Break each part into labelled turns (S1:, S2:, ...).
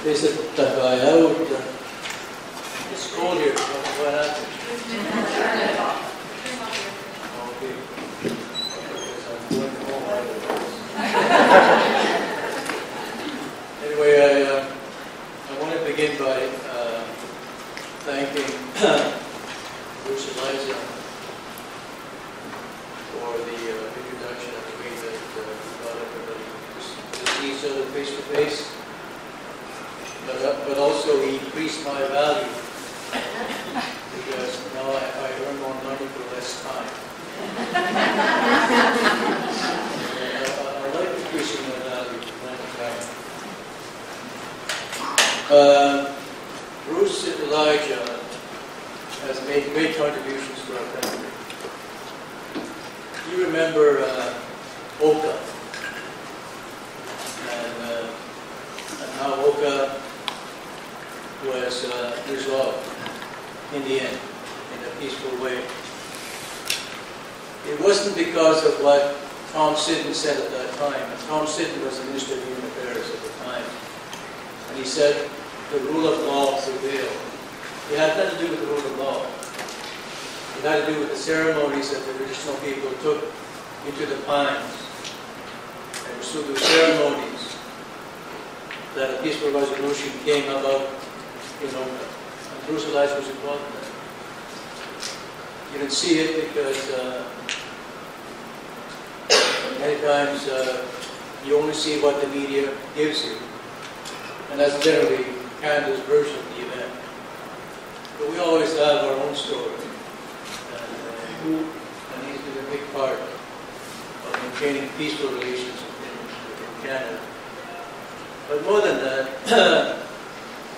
S1: It's cold here. What happened? Okay. Anyway, I want to begin by thanking Bruce and Liza for the introduction and the way that got everybody to see each other face to face. But also he increased my value because now I earn more money for less time. I like increasing my value from time to time. Bruce and Elijah has made great contributions to our country. You remember Oka and how Oka was resolved in the end, in a peaceful way. It wasn't because of what Tom Sidden said at that time. And Tom Sidden was the Minister of Human Affairs at the time. And he said the rule of law prevailed. It had nothing to do with the rule of law. It had to do with the ceremonies that the traditional people took into the pines. And it was through the ceremonies that a peaceful resolution came about in Oka. And Bruce Elijah was involved in that. You can see it because many times you only see what the media gives you. And that's generally Canada's version of the event. But we always have our own story. And he's been a big part of maintaining peaceful relations in Canada. But more than that,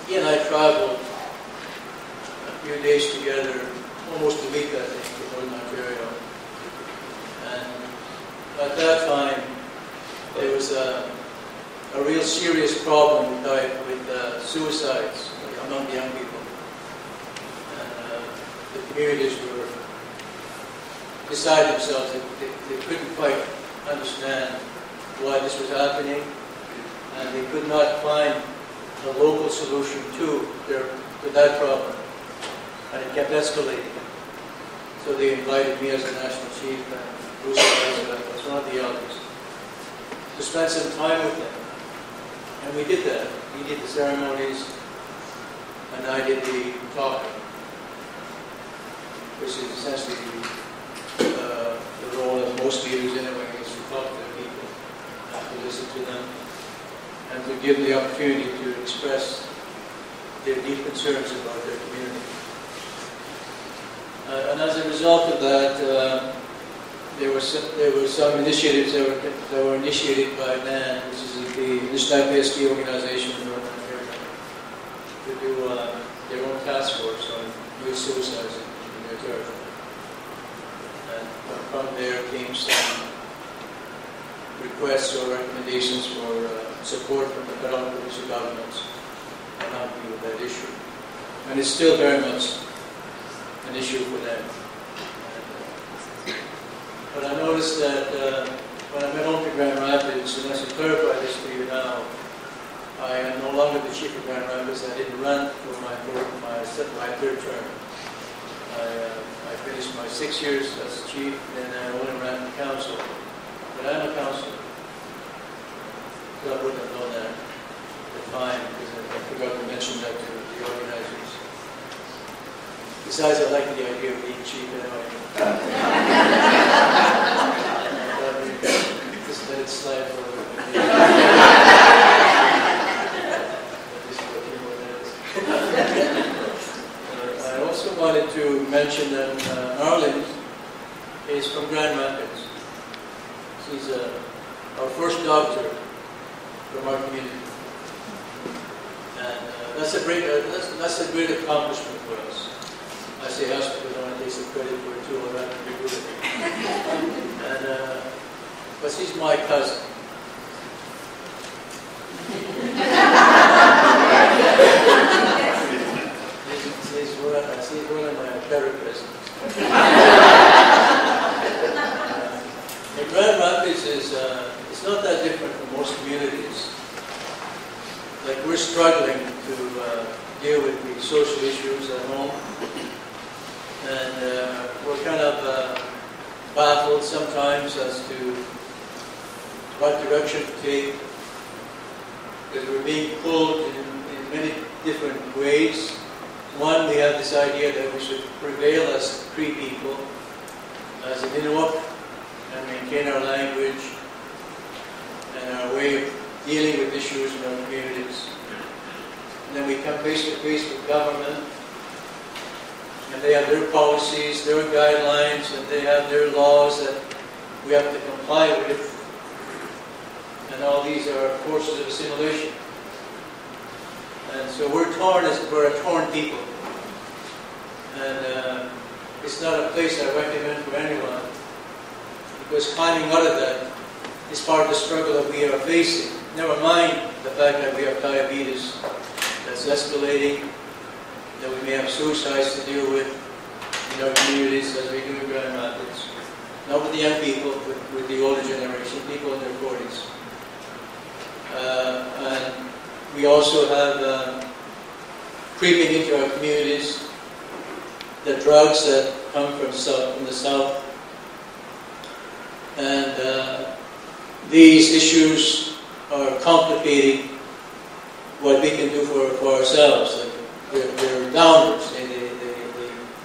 S1: he and I traveled a few days together, almost a week I think, to Northern Ontario. And at that time, there was a real serious problem with suicides among the young people. And the communities were beside themselves. They couldn't quite understand why this was happening. And they could not find a local solution to that problem. And it kept escalating. So they invited me as a national chief and Bruce as one of the elders to spend some time with them. And we did that. He did the ceremonies and I did the talking, which is essentially the role of most leaders anyway, is to talk to the people, have to listen to them, and to give them the opportunity to express their deep concerns about their community. And as a result of that, there were some initiatives that were initiated by NAN, which is the National organization in Northern Ontario, to do their own task force on youth suicides in their territory. And from there came some requests or recommendations for support from the federal and provincial governments on how to deal with that issue. And it's still very much an issue for them. But I noticed that when I went home to Grand Rapids, and I should clarify this to you now, I am no longer the chief of Grand Rapids. I didn't run for my third term. I finished my 6 years as chief, and I only ran for council. But I'm a councillor. So I wouldn't have known that at the time, because I forgot to mention that to the organizers. Besides, I like the idea of being chief anyway. Just let it slide for a little bit. I also wanted to mention that Marlyn is from Grand Rapids. She's our first doctor from our community. And that's a great accomplishment for us. I say us because I want to take some credit for it too, or rather be good at it. And, but she's my cousin. She's one of my better cousins. Grand Rapids is it's not that different from most communities. that we're struggling to deal with the social issues at home. And we're kind of baffled sometimes as to what direction to take, because we're being pulled in many different ways. One, we have this idea that we should prevail as Cree people, as an Inuit, and maintain our language and our way of dealing with issues in our communities. And then we come face to face with government, and they have their policies, their guidelines, and they have their laws that we have to comply with. And all these are forces of assimilation. And so we're a torn people. And it's not a place I recommend for anyone, because climbing out of that is part of the struggle that we are facing. Never mind the fact that we have diabetes that's escalating, that we may have suicides to deal with in our communities as we do in Grand Rapids. Not with the young people, but with the older generation, people in their 40s. And we also have creeping into our communities the drugs that come from the south. And these issues are complicating what we can do for ourselves. Like they're downwards. They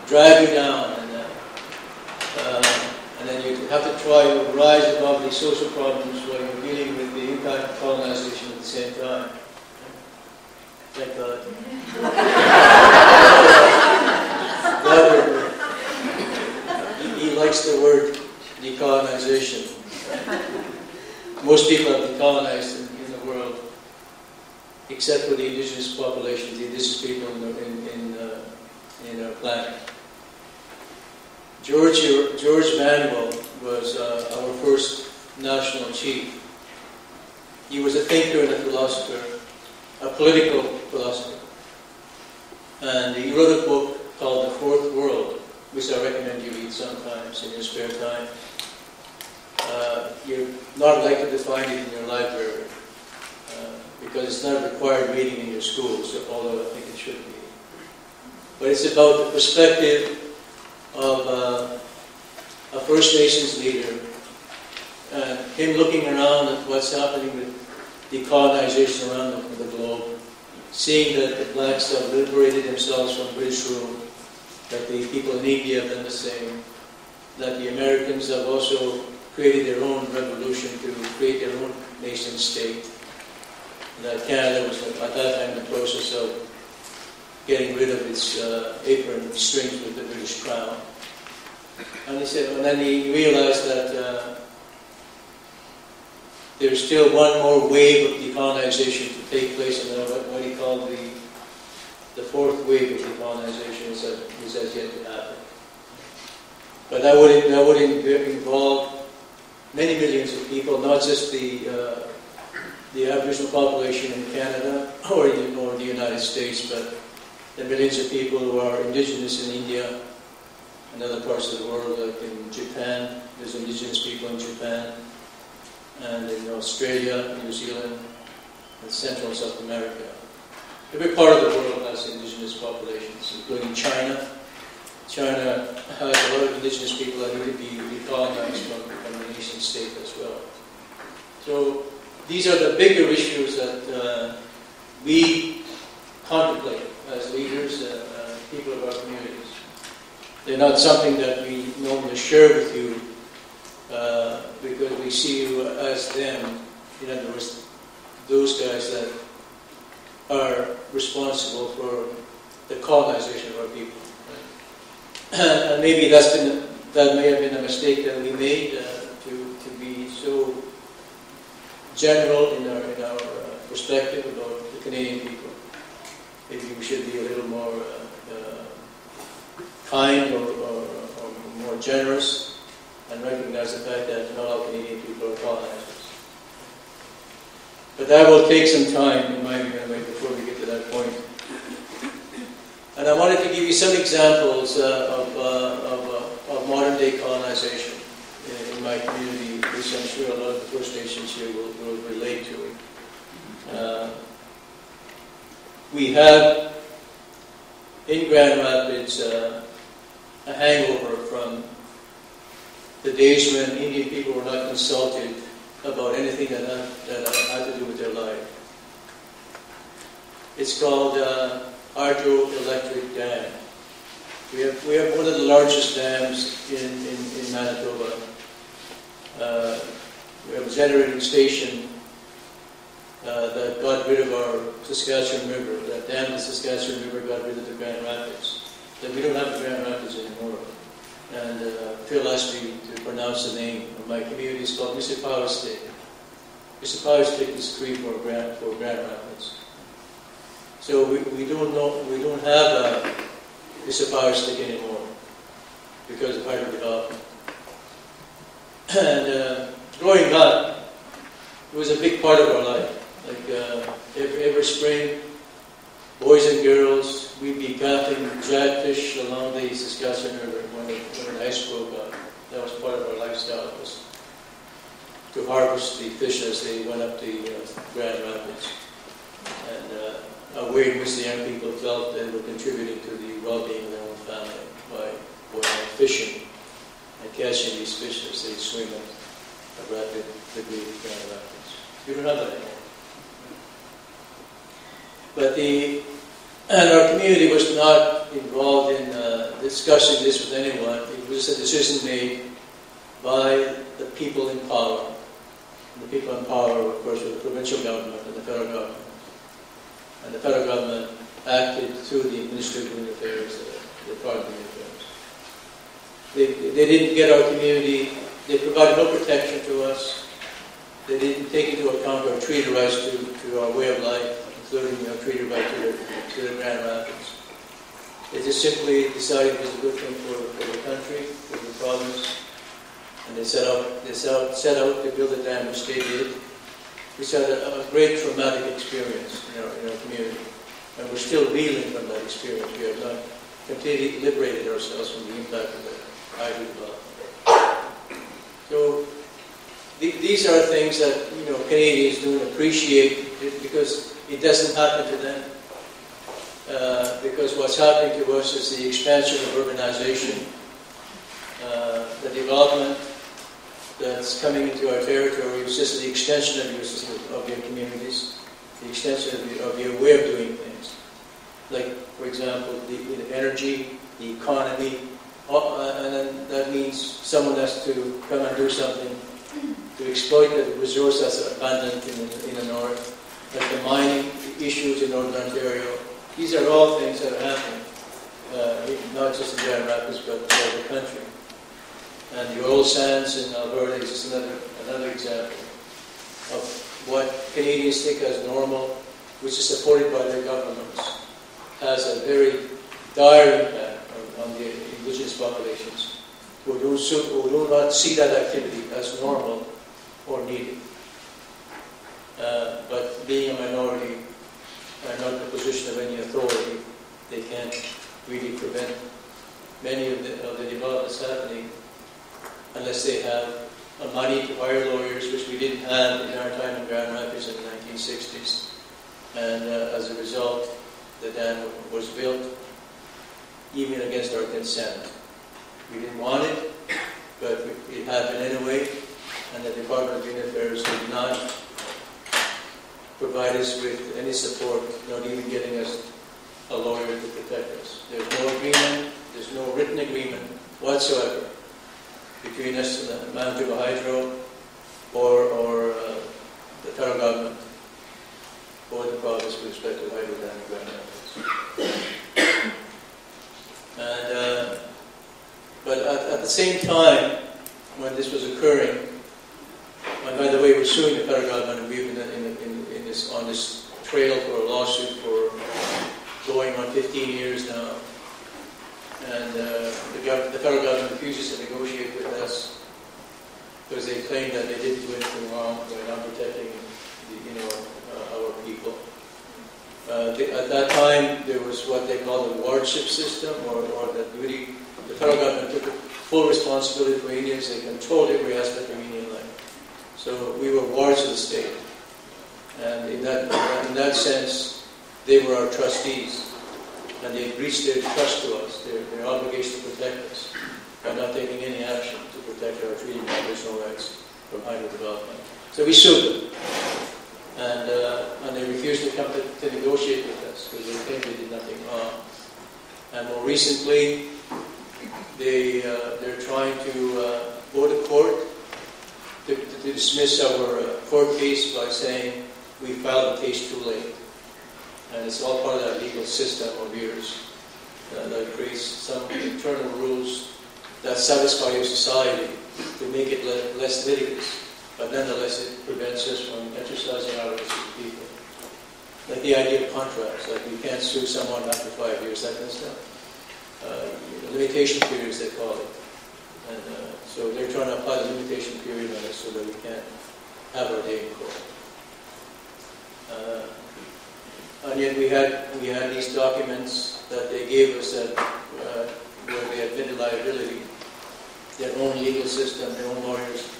S1: drag you down. And then you have to try to rise above these social problems while you're dealing with the impact of colonization at the same time. Thank God. He likes the word decolonization. Most people have decolonized in the world, except for the indigenous population, the indigenous people in our planet. George Manuel was our first national chief. He was a thinker and a philosopher, a political philosopher. And he wrote a book called The Fourth World, which I recommend you read sometimes in your spare time. You're not likely to find it in your library, because it's not a required reading in your schools, although I think it should be. But it's about the perspective of a First Nations leader, and him looking around at what's happening with decolonization around the globe, seeing that the blacks have liberated themselves from British rule, that the people in India have done the same, that the Americans have also created their own revolution to create their own nation state, that Canada was at that time in the process of getting rid of its apron strings with the British Crown. And he said, and then he realized that there's still one more wave of decolonization to take place, and what he called the fourth wave of decolonization is as yet to happen. But that would involve many millions of people, not just the Aboriginal population in Canada or the United States, but the millions of people who are indigenous in India and other parts of the world, like in Japan. There's indigenous people in Japan, and in Australia, New Zealand, and Central and South America. Every part of the world has indigenous populations, including China. China has a lot of indigenous people that need to be decolonized from the nation state as well. So these are the bigger issues that we contemplate as leaders and people of our communities. They're not something that we normally share with you because we see you as them. In other words, those guys that are responsible for the colonization of our people. And maybe that may have been a mistake that we made to be so general in our perspective about the Canadian people. Maybe we should be a little more kind or more generous and recognize the fact that not all Canadian people are colonizers. But that will take some time, in my view, before we get to that point. And I wanted to give you some examples of modern-day colonization in my community, which I'm sure a lot of the First Nations here will relate to. we have in Grand Rapids a hangover from the days when Indian people were not consulted about anything that had to do with their life. It's called hydroelectric dam. We have one of the largest dams in Manitoba. We have a generating station that got rid of our Saskatchewan River. That dammed the Saskatchewan River, got rid of the Grand Rapids. Then we don't have the Grand Rapids anymore. And Phil asked me to pronounce the name of my community. It's called Mississippi. Mississippi is Cree for Grand Rapids. So we don't have Mississippi anymore because of hydrodevelopment. And growing up, it was a big part of our life. Like every spring, boys and girls, we'd be casting jackfish along the Saskatchewan River when the ice broke up. That was part of our lifestyle, was to harvest the fish as they went up the Grand Rapids. And a way in which the young people felt they were contributing to the well-being of their own family by going out fishing and catching these fish as they swim at a rapid degree of Grand Rapids. We don't have that anymore. But our community was not involved in discussing this with anyone. It was a decision made by the people in power. And the people in power, of course, were the provincial government and the federal government. And the federal government acted through the Ministry of Human Affairs, the Department of Human Affairs. They didn't get our community. They provided no protection to us. They didn't take into account our treaty rights to our way of life, including treaty right to the Grand Rapids. They just simply decided it was a good thing for the country, for the province, and they set out to build a dam, which they did. We had a great traumatic experience in our community, and we're still reeling from that experience. We have not completely liberated ourselves from the impact of the hydrodevelopment. So these are things that Canadians don't appreciate because it doesn't happen to them. Because what's happening to us is the expansion of urbanization, the development that's coming into our territory is just the extension of your communities, the extension of your way of doing things. Like, for example, the energy, the economy, and then that means someone has to come and do something to exploit the resource that's abundant in the north, like the mining issues in Northern Ontario. These are all things that are happening, not just in Grand Rapids, but throughout the country. And the oil sands in Alberta is just another example of what Canadians think as normal, which is supported by their governments, has a very dire impact on the Indigenous populations who do not see that activity as normal or needed. But being a minority and not in a position of any authority, they can't really prevent many of the developments happening unless they have money to hire lawyers, which we didn't have in our time in Grand Rapids in the 1960s. And as a result, the dam was built even against our consent. We didn't want it, but it happened anyway, and the Department of Human Affairs did not provide us with any support, not even getting us a lawyer to protect us. There's no agreement, there's no written agreement whatsoever between us and the Manitoba Hydro or the federal government or the province with respect to hydro dam in Grand Rapids. And but at the same time, when this was occurring, and by the way, we're suing the federal government, and we've been on this trail for a lawsuit for going on 15 years now. And the federal government refuses to negotiate with us because they claim that they didn't do anything wrong by not protecting our people. At that time, there was what they call the wardship system, or the duty. The federal government took full responsibility for Indians. They controlled every aspect of Indian life. So we were wards of the state. And in that sense, they were our trustees, and they breached their trust to us, their obligation to protect us, by not taking any action to protect our treaty Aboriginal rights from hydro development. So we sued them, and they refused to come to negotiate with us because they think they did nothing wrong. And more recently, they're trying to go to court to dismiss our court case by saying we filed the case too late. And it's all part of that legal system of yours that creates some internal rules that satisfy your society to make it less litigious, but nonetheless it prevents us from exercising our rights as people. Like the idea of contracts, like you can't sue someone after 5 years, that kind of stuff. Limitation periods, they call it. And so they're trying to apply the limitation period on us so that we can't have our day in court. And yet we had these documents that they gave us that where they admitted liability. Their own legal system, their own lawyers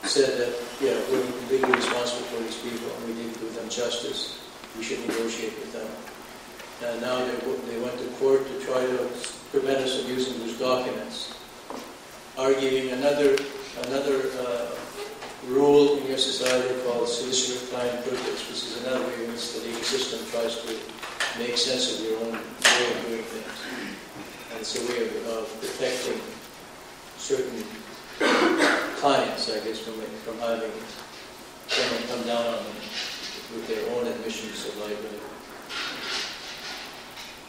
S1: said that, yeah, we're completely responsible for these people and we didn't do them justice. We should negotiate with them. And now they went to court to try to prevent us from using those documents, arguing another rule in your society called solicitor-client privilege, which is another way in which the legal system tries to make sense of your own way of doing things. And it's a way of protecting certain clients, I guess, from having someone come down on them with their own admissions of liability.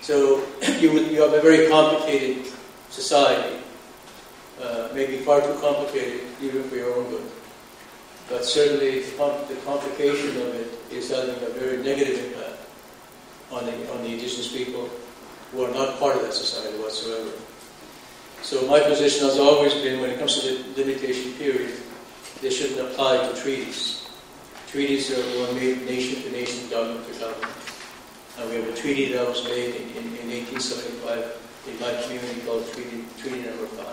S1: So you have a very complicated society, maybe far too complicated even for your own good. But certainly the complication of it is having a very negative impact on the indigenous people who are not part of that society whatsoever. So my position has always been, when it comes to the limitation period, they shouldn't apply to treaties. Treaties were made nation to nation, government to government. And we have a treaty that was made in 1875 in my community called Treaty Number 5.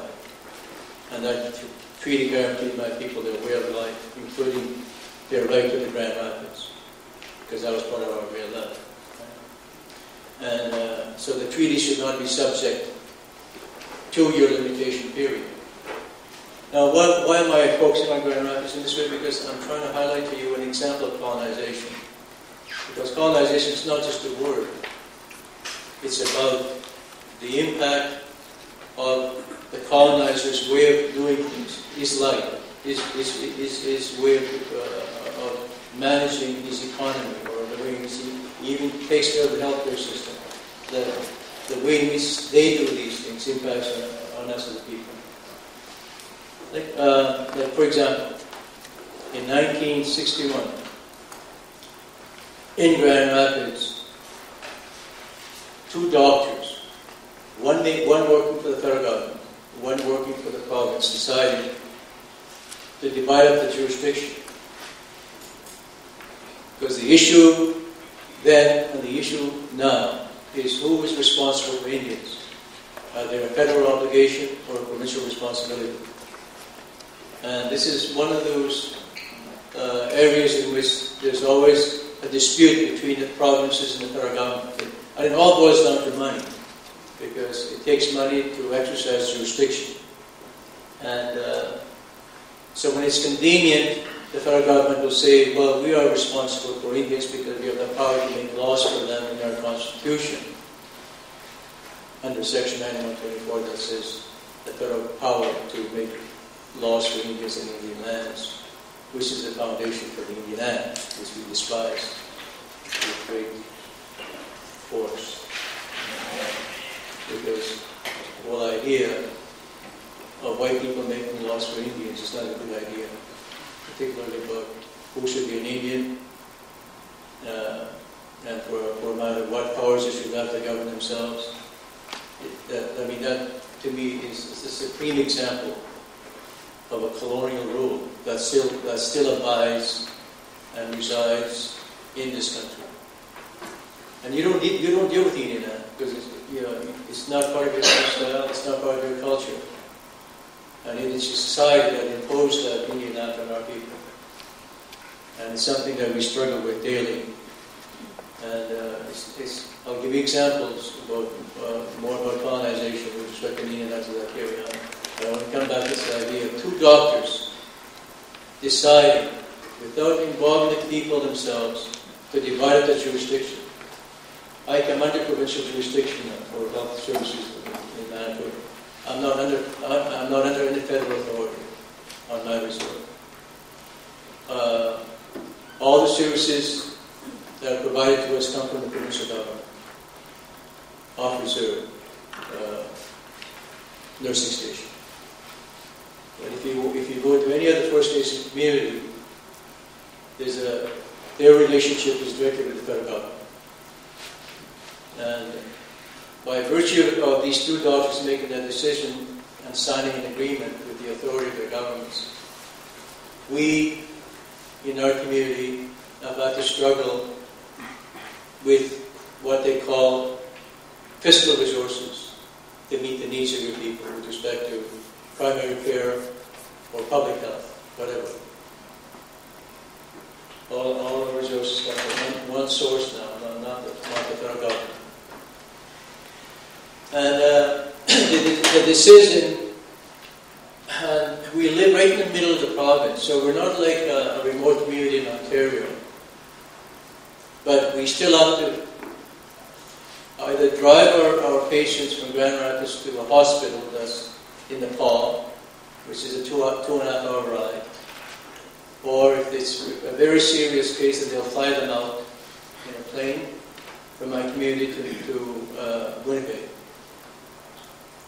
S1: And that treaty guaranteed my people their way of life, including their right to the Grand Rapids, because that was part of our way of life. And so the treaty should not be subject to your limitation period. Now, why am I focusing on Grand Rapids in this way? Because I'm trying to highlight to you an example of colonization. Because colonization is not just a word. It's about the impact of the colonizer's way of doing things, his life, his way of managing his economy, or the way he even takes care of the healthcare system. The way in which they do these things impacts on us as a people. Like for example, in 1961, in Grand Rapids, two doctors, one working for the federal government, one working for the province, decided to divide up the jurisdiction. Because the issue then and the issue now is who is responsible for Indians. Either a federal obligation or a provincial responsibility. And this is one of those areas in which there's always a dispute between the provinces and the federal government. And it all boils down to money, because it takes money to exercise jurisdiction. And so when it's convenient, the federal government will say, well, we are responsible for Indians because we have the power to make laws for them in our Constitution. Under Section 9124 that says the federal power to make laws for Indians in Indian lands, which is the foundation for the Indian Act, which we despise with great force. Because the whole idea of white people making laws for Indians is not a good idea, particularly about who should be an Indian, and for a matter of what powers they should have to govern themselves. That to me is the supreme example of a colonial rule that still abides and resides in this country. And you don't deal with the Indian Act because it's not part of your lifestyle, it's not part of your culture. And it is a society that imposed that Indian Act on our people. And it's something that we struggle with daily. And I'll give you examples about more about colonization with respect to Indian as I carry on. But I want to come back to this idea of two doctors deciding, without involving the people themselves, to divide up the jurisdiction. I come under provincial jurisdiction now for health services in Manitoba. I'm not under any federal authority on my resort. All the services that are provided to us come from the provincial government, off reserve, nursing station. But if you go to any other First Nation community, their relationship is directly with the federal government. And by virtue of these two doctors making that decision and signing an agreement with the authority of their governments, we in our community have had to struggle with what they call fiscal resources to meet the needs of your people with respect to primary care or public health, whatever. All the resources come from one source now, not the federal government. And the decision, we live right in the middle of the province, so we're not like a remote community in Ontario. But we still have to either drive our patients from Grand Rapids to a hospital that's in Nepal, which is a 2.5 hour ride, or if it's a very serious case, then they'll fly them out in a plane from my community to Winnipeg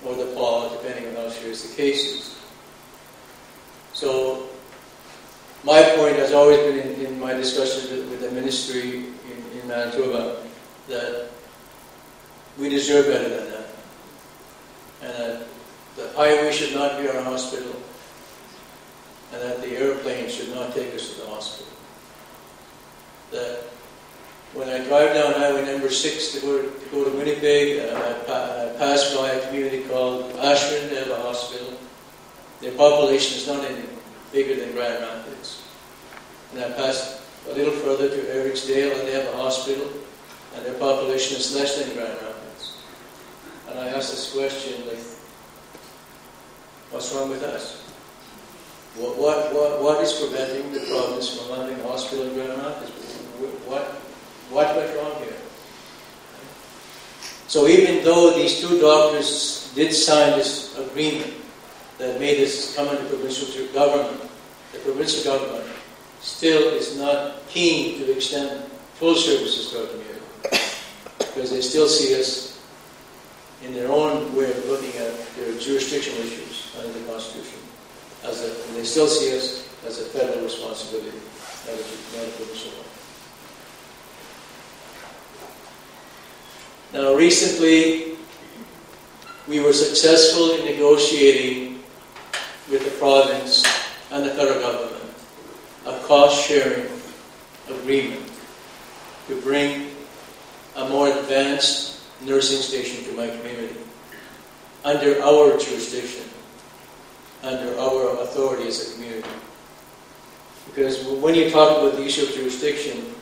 S1: or Nepal, depending on how serious the case is. So my point has always been in my discussions with the ministry in Manitoba that we deserve better than that, and that the highway should not be our hospital, and that the airplane should not take us to the hospital. That when I drive down Highway number 6 to go to Winnipeg, I pass by a community called Ashwin. They have a hospital. Their population is not any bigger than Grand Rapids. And I pass a little further to Ericksdale, and they have a hospital, and their population is less than Grand Rapids. And I ask this question, like, what's wrong with us? What is preventing the province from having a hospital in Grand Rapids? What went wrong here? So even though these two doctors did sign this agreement that made us come under provincial government, the provincial government still is not keen to extend full services to our community, because they still see us in their own way of looking at their jurisdictional issues under the Constitution. And they still see us as a federal responsibility, not a provincial one. Now, recently, we were successful in negotiating with the province and the federal government a cost-sharing agreement to bring a more advanced nursing station to my community under our jurisdiction, under our authority as a community. Because when you talk about the issue of jurisdiction,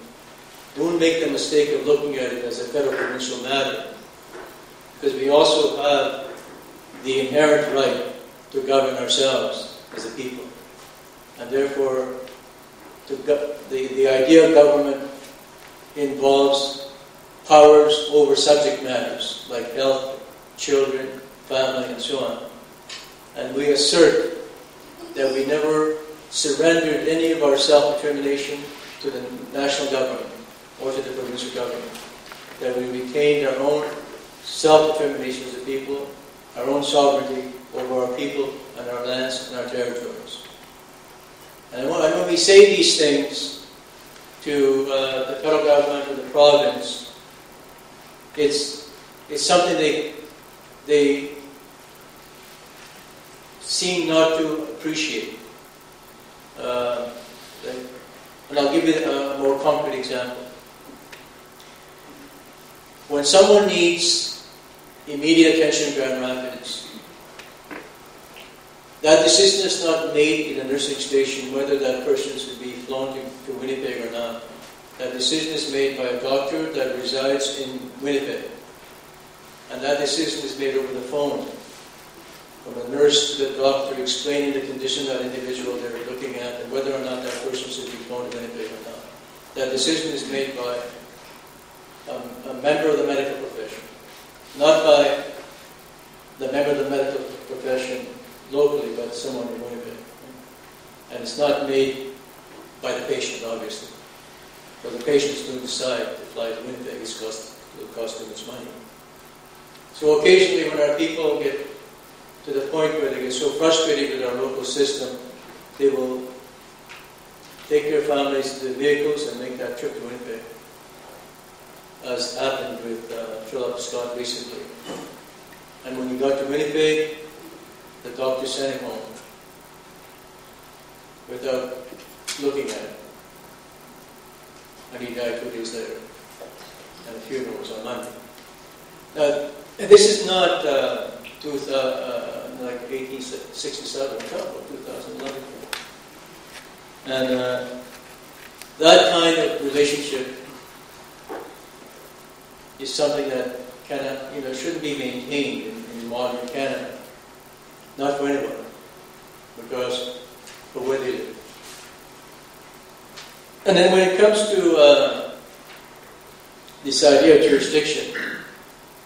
S1: don't make the mistake of looking at it as a federal provincial matter, because we also have the inherent right to govern ourselves as a people. And therefore, the idea of government involves powers over subject matters like health, children, family, and so on. And we assert that we never surrendered any of our self-determination to the national government or to the provincial government, that we retained our own self-determination as a people, our own sovereignty over our people and our lands and our territories. And when we say these things to the federal government or the province, it's something they seem not to appreciate. And I'll give you a more concrete example. When someone needs immediate attention in Grand Rapids, that decision is not made in a nursing station whether that person should be flown to Winnipeg or not. That decision is made by a doctor that resides in Winnipeg. And that decision is made over the phone, from a nurse to the doctor explaining the condition of that individual they're looking at and whether or not that person should be flown to Winnipeg or not. That decision is made by a member of the medical profession, not by the member of the medical profession locally, but someone in Winnipeg. And it's not made by the patient, obviously. So the patients do decide to fly to Winnipeg. It'll cost too much money. So occasionally when our people get to the point where they get so frustrated with our local system, they will take their families to the vehicles and make that trip to Winnipeg, as happened with Philip Scott recently. And when he got to Winnipeg, the doctor sent him home without looking at him. And he died 2 days later. And the funeral was on Monday. Now, this is not like 1867, we're talking about 2011. And that kind of relationship is something that shouldn't be maintained in modern Canada. Not for anyone, because for where they live. And then when it comes to this idea of jurisdiction,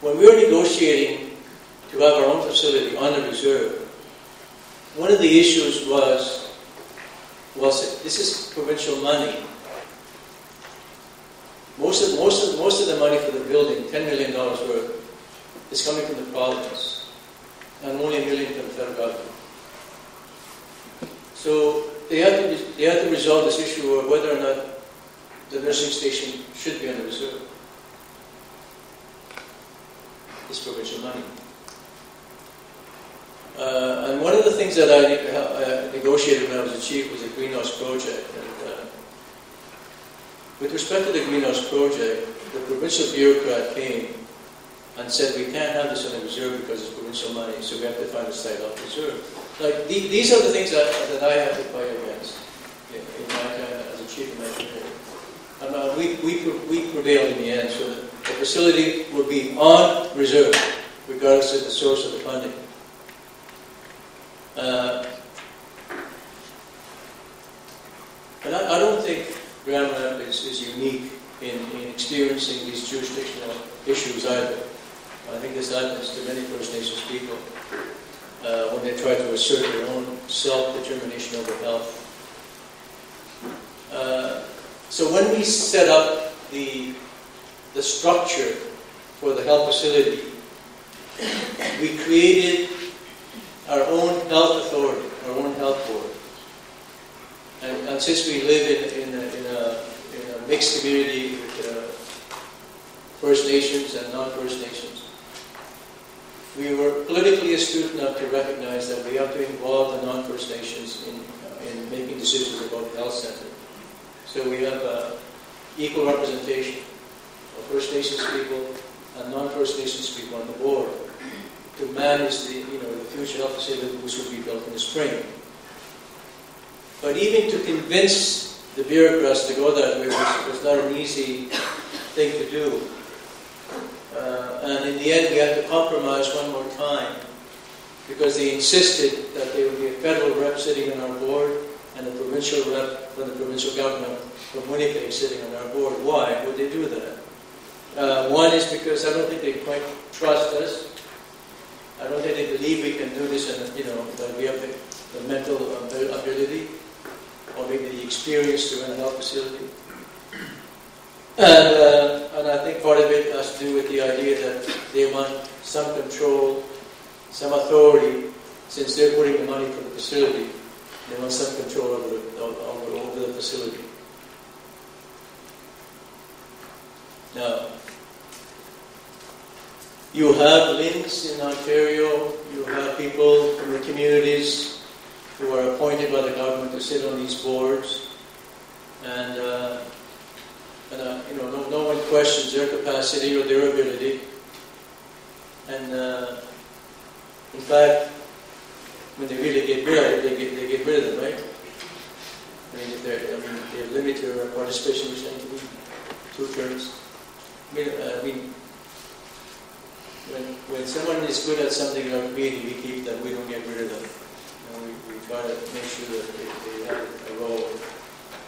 S1: when we were negotiating to have our own facility on the reserve, one of the issues was this is provincial money. Most of the money for the building, $10 million worth, is coming from the province, and only $1 million from the federal government. So they had to resolve this issue of whether or not the nursing station should be on the reserve. It's provincial money. And one of the things that I negotiated when I was the chief was a greenhouse project. And with respect to the greenhouse project, the provincial bureaucrat came and said, we can't have this on the reserve because it's provincial money, so we have to find a site off reserve. Like, these are the things that I have to fight against in my time as a chief of my community. And we prevailed in the end, so that the facility will be on reserve, regardless of the source of the funding. And I don't think Grand Rapids is unique in experiencing these jurisdictional issues either. I think this happens to many First Nations people when they try to assert their own self-determination over health. So when we set up the structure for the health facility, we created our own health authority, our own health board. And since we live in a mixed community with First Nations and non-First Nations, we were politically astute enough to recognize that we have to involve the non-First Nations in making decisions about the health center. So we have equal representation of First Nations people and non-First Nations people on the board to manage the future health facility which will be built in the spring. But even to convince the bureaucrats to go that way was not an easy thing to do. And in the end, we had to compromise one more time because they insisted that there would be a federal rep sitting on our board and a provincial rep from the provincial government from Winnipeg sitting on our board. Why would they do that? One is because I don't think they quite trust us. I don't think they believe we can do this, and that we have the mental ability or maybe the experience to run a health facility. And I think part of it has to do with the idea that they want some control, some authority, since they're putting the money for the facility. They want some control over the facility. Now, you have LHINs in Ontario, you have people from the communities who are appointed by the government to sit on these boards, and no one questions their capacity or their ability. And in fact, when they really get rid of it, they get rid of them, right? I mean, they limit your participation, which they can do. 2/3. When someone is good at something in our community, we keep them. We don't get rid of them. We try to make sure that they have a role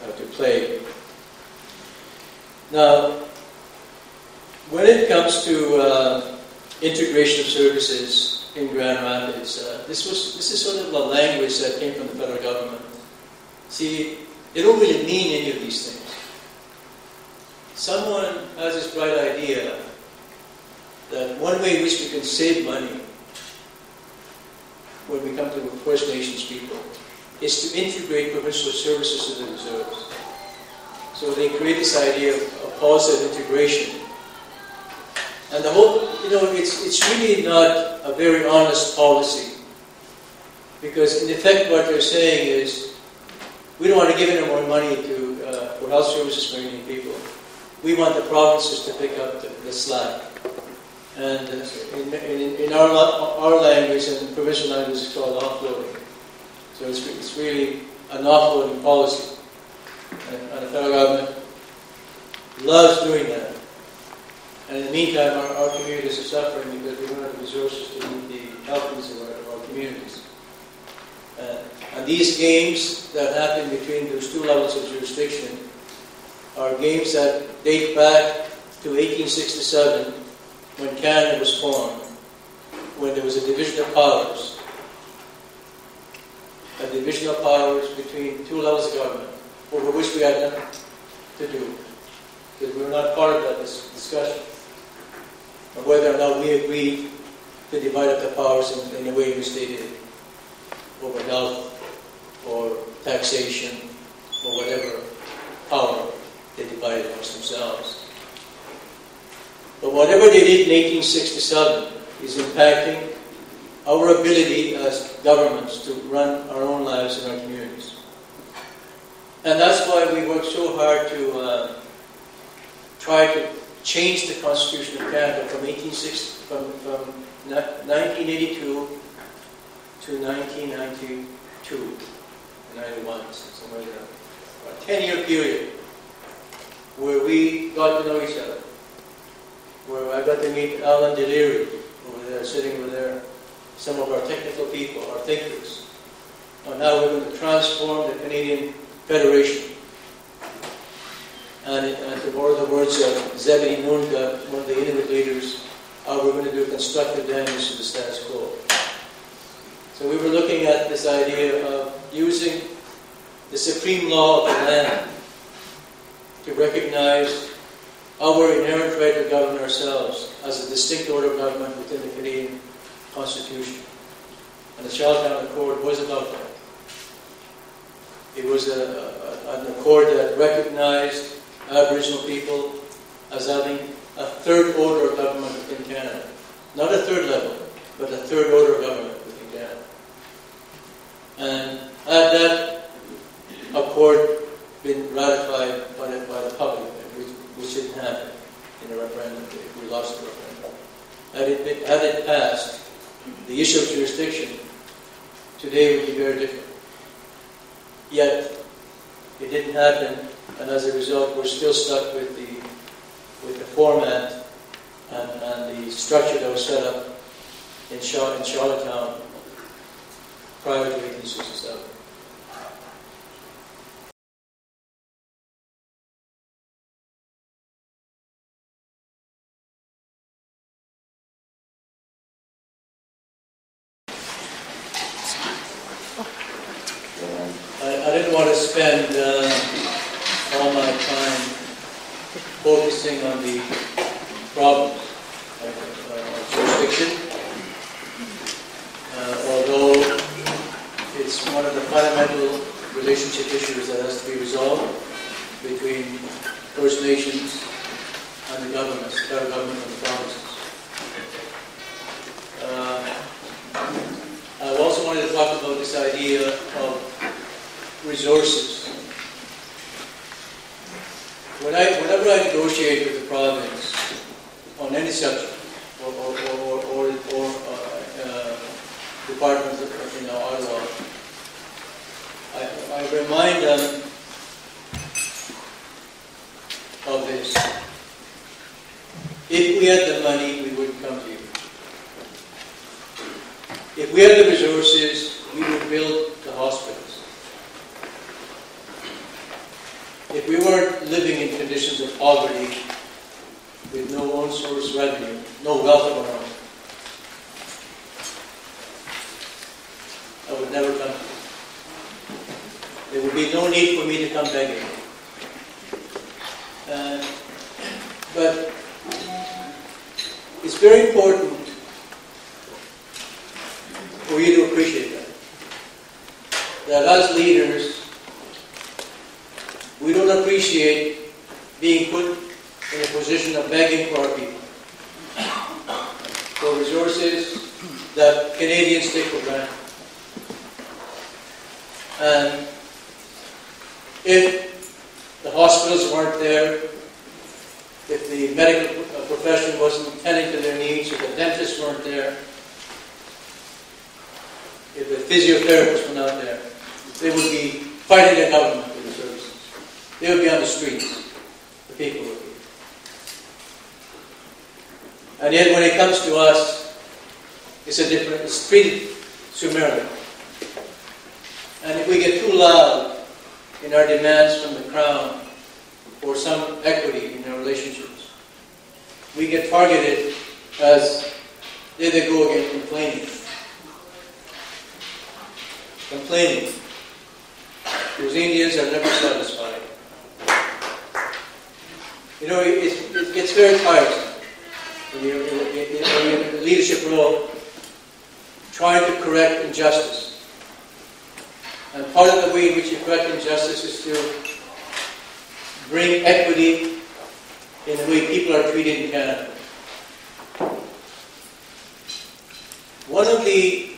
S1: to play. Now, when it comes to integration of services in Grand Rapids, this is sort of a language that came from the federal government. See, they don't really mean any of these things. Someone has this bright idea that one way in which we can save money when we come to First Nations people is to integrate provincial services to the reserves. So they create this idea of positive integration. And the whole, it's really not a very honest policy. Because in effect what they're saying is, we don't want to give any more money for health services for Indian people. We want the provinces to pick up the slack. And in our language and provincial language, it's called offloading. So it's really an offloading policy. And the federal government loves doing that. And in the meantime, our communities are suffering because we don't have the resources to meet the health needs of our communities. And these games that happen between those two levels of jurisdiction are games that date back to 1867, when Canada was formed, when there was a division of powers. A division of powers between two levels of government, over which we had nothing to do, because we were not part of that discussion, of whether or not we agreed to divide up the powers in the way in which they did, over health, or taxation, or whatever power they divided amongst themselves. But whatever they did in 1867 is impacting our ability as governments to run our own lives in our communities. And that's why we work so hard to try to change the Constitution of Canada from 1982 to 1992, 91, somewhere there. A 10-year period where we got to know each other. Where I got to meet Alan Deliri over there, sitting over there, some of our technical people, our thinkers, on how we're going to transform the Canadian Federation. And to borrow the words of Zebedee Nunga, one of the Inuit leaders, how we're going to do constructive damage to the status quo. So we were looking at this idea of using the supreme law of the land to recognize our inherent right to govern ourselves as a distinct order of government within the Canadian Constitution. And the Charlottetown Accord was about that. It was an accord that recognized Aboriginal people as having a third order of government within Canada. Not a third level, but a third order of government within Canada. And had that accord been ratified by the public, which didn't happen in the referendum, we lost the referendum. Had it passed, the issue of jurisdiction today would be very different. Yet, it didn't happen, and as a result, we're still stuck with the format and the structure that was set up in Charlottetown prior to 1867. I didn't want to spend all my time focusing on the problems of jurisdiction, although it's one of the fundamental relationship issues that has to be resolved between First Nations and the governments, the federal government and the provinces. I also wanted to talk about this idea of resources. Whenever I negotiate with the province on any subject, or department in Ottawa, I remind them of the this. If we had the money, we wouldn't come to you. If we had the resources, we would build the hospitals. If we weren't living in conditions of poverty, with no own source revenue, no wealth of our own, I would never come to you. There would be no need for me to come begging. But it's very important for you to appreciate that. That as leaders, we don't appreciate being put in a position of begging for our people, for resources that Canadians take for granted. And if the hospitals weren't there, if the medical profession wasn't tending to their needs, if the dentists weren't there, if the physiotherapists were not there, they would be fighting the government for the services. They would be on the streets. The people would be. And yet when it comes to us, it's treated summarily. And if we get too loud in our demands from the Crown for some equity in our relationships, we get targeted as there they go again complaining. Complaining. Those Indians are never satisfied. You know, it gets very tiresome when you're in a leadership role trying to correct injustice. And part of the way in which you correct injustice is to bring equity in the way people are treated in Canada. One of the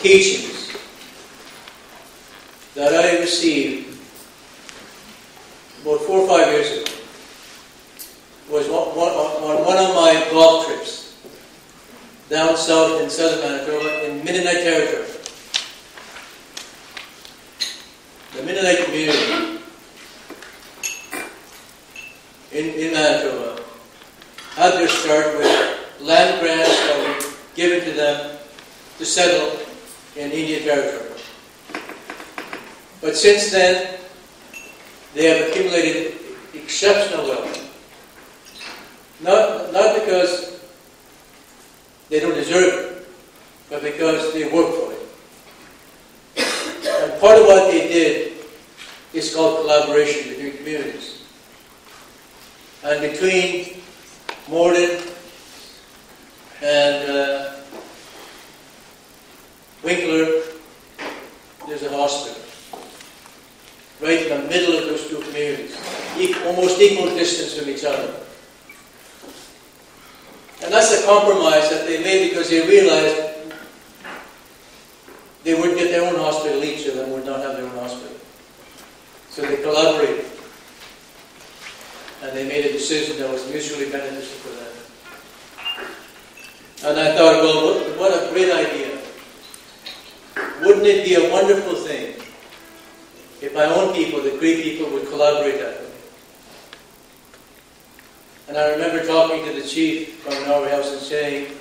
S1: teachings that I received about 4 or 5 years ago was on one of my golf trips down south in southern Manitoba in Mennonite territory. The Mennonite community in Manitoba had their start with land grants that were given to them to settle in Indian territory. But since then, they have accumulated exceptional wealth. Not because they don't deserve it, but because they work for it. And part of what they did is called collaboration between communities. And between Morden and Winkler, there's a hospital. Right in the middle of those two communities. Almost equal distance from each other. And that's the compromise that they made because they realized they wouldn't get their own hospital, each of them would not have their own hospital. So they collaborated. And they made a decision that was mutually beneficial for them. And I thought, well, what a great idea. Wouldn't it be a wonderful thing if my own people, the Cree people, would collaborate that way? And I remember talking to the chief from Norway House and saying,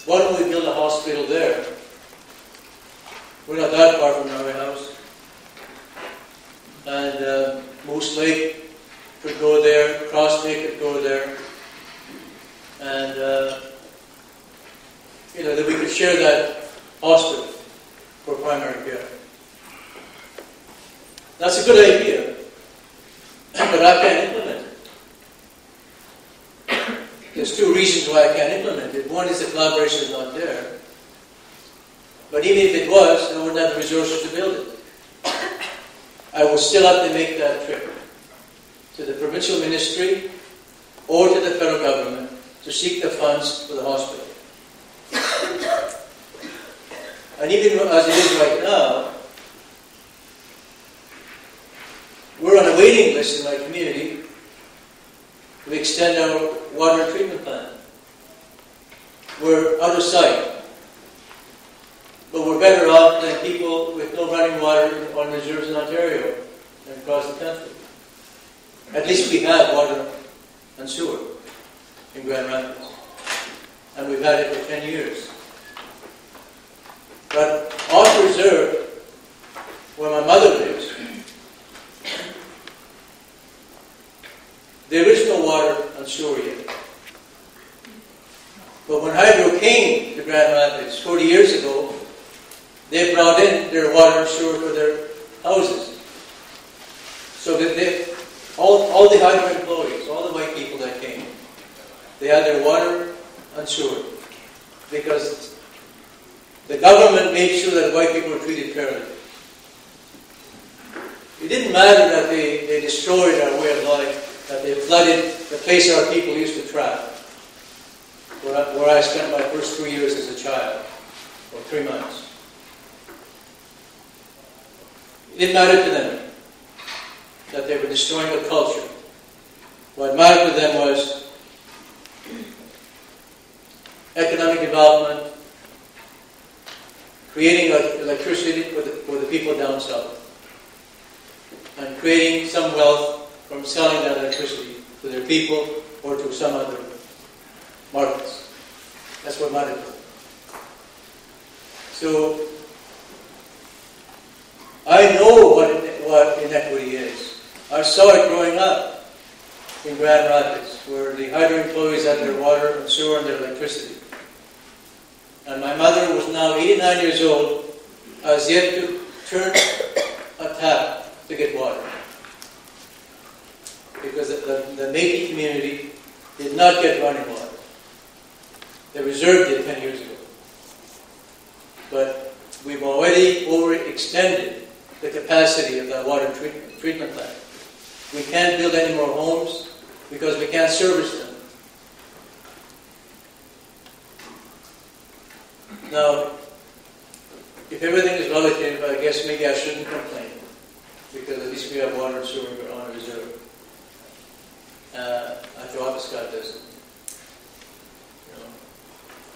S1: why don't we build a hospital there? We're not that far from Norway House. And Moose Lake could go there, Cross Lake could go there. And, that we could share that hospital for primary care. That's a good idea, but I can't implement it. There's two reasons why I can't implement it. One is the collaboration is not there. But even if it was, I wouldn't have the resources to build it. I will still have to make that trip to the provincial ministry or to the federal government to seek the funds for the hospital. And even as it is right now, we're on a waiting list in my community to extend our water treatment plant. We're out of sight. but we're better off than people with no running water on reserves in Ontario and across the country. At least we have water and sewer in Grand Rapids. And we've had it for 10 years. But off reserve, where my mother lives, there is no water and sewer yet. But when Hydro came to Grand Rapids 40 years ago, they brought in their water and sewer for their houses. So that all the Hydro employees, all the white people that came, they had their water and sewer. Because the government made sure that white people were treated fairly. It didn't matter that they destroyed our way of life, that they flooded the place our people used to travel, where I spent my first 3 years as a child, or 3 months. It didn't matter to them that they were destroying the culture. What mattered to them was economic development, creating electricity for the people down south, and creating some wealth from selling that electricity to their people or to some other markets. That's what mattered to them. So, I know what inequity is. I saw it growing up in Grand Rapids, where the Hydro employees had their water and sewer and their electricity. And my mother was now 89 years old, has yet to turn a tap to get water. Because the Métis community did not get running water. They reserved it 10 years ago. But we've already overextended the capacity of that water treatment plant. We can't build any more homes because we can't service them. Now, if everything is relative, I guess maybe I shouldn't complain, because at least we have water and sewer on reserve. Athabasca doesn't.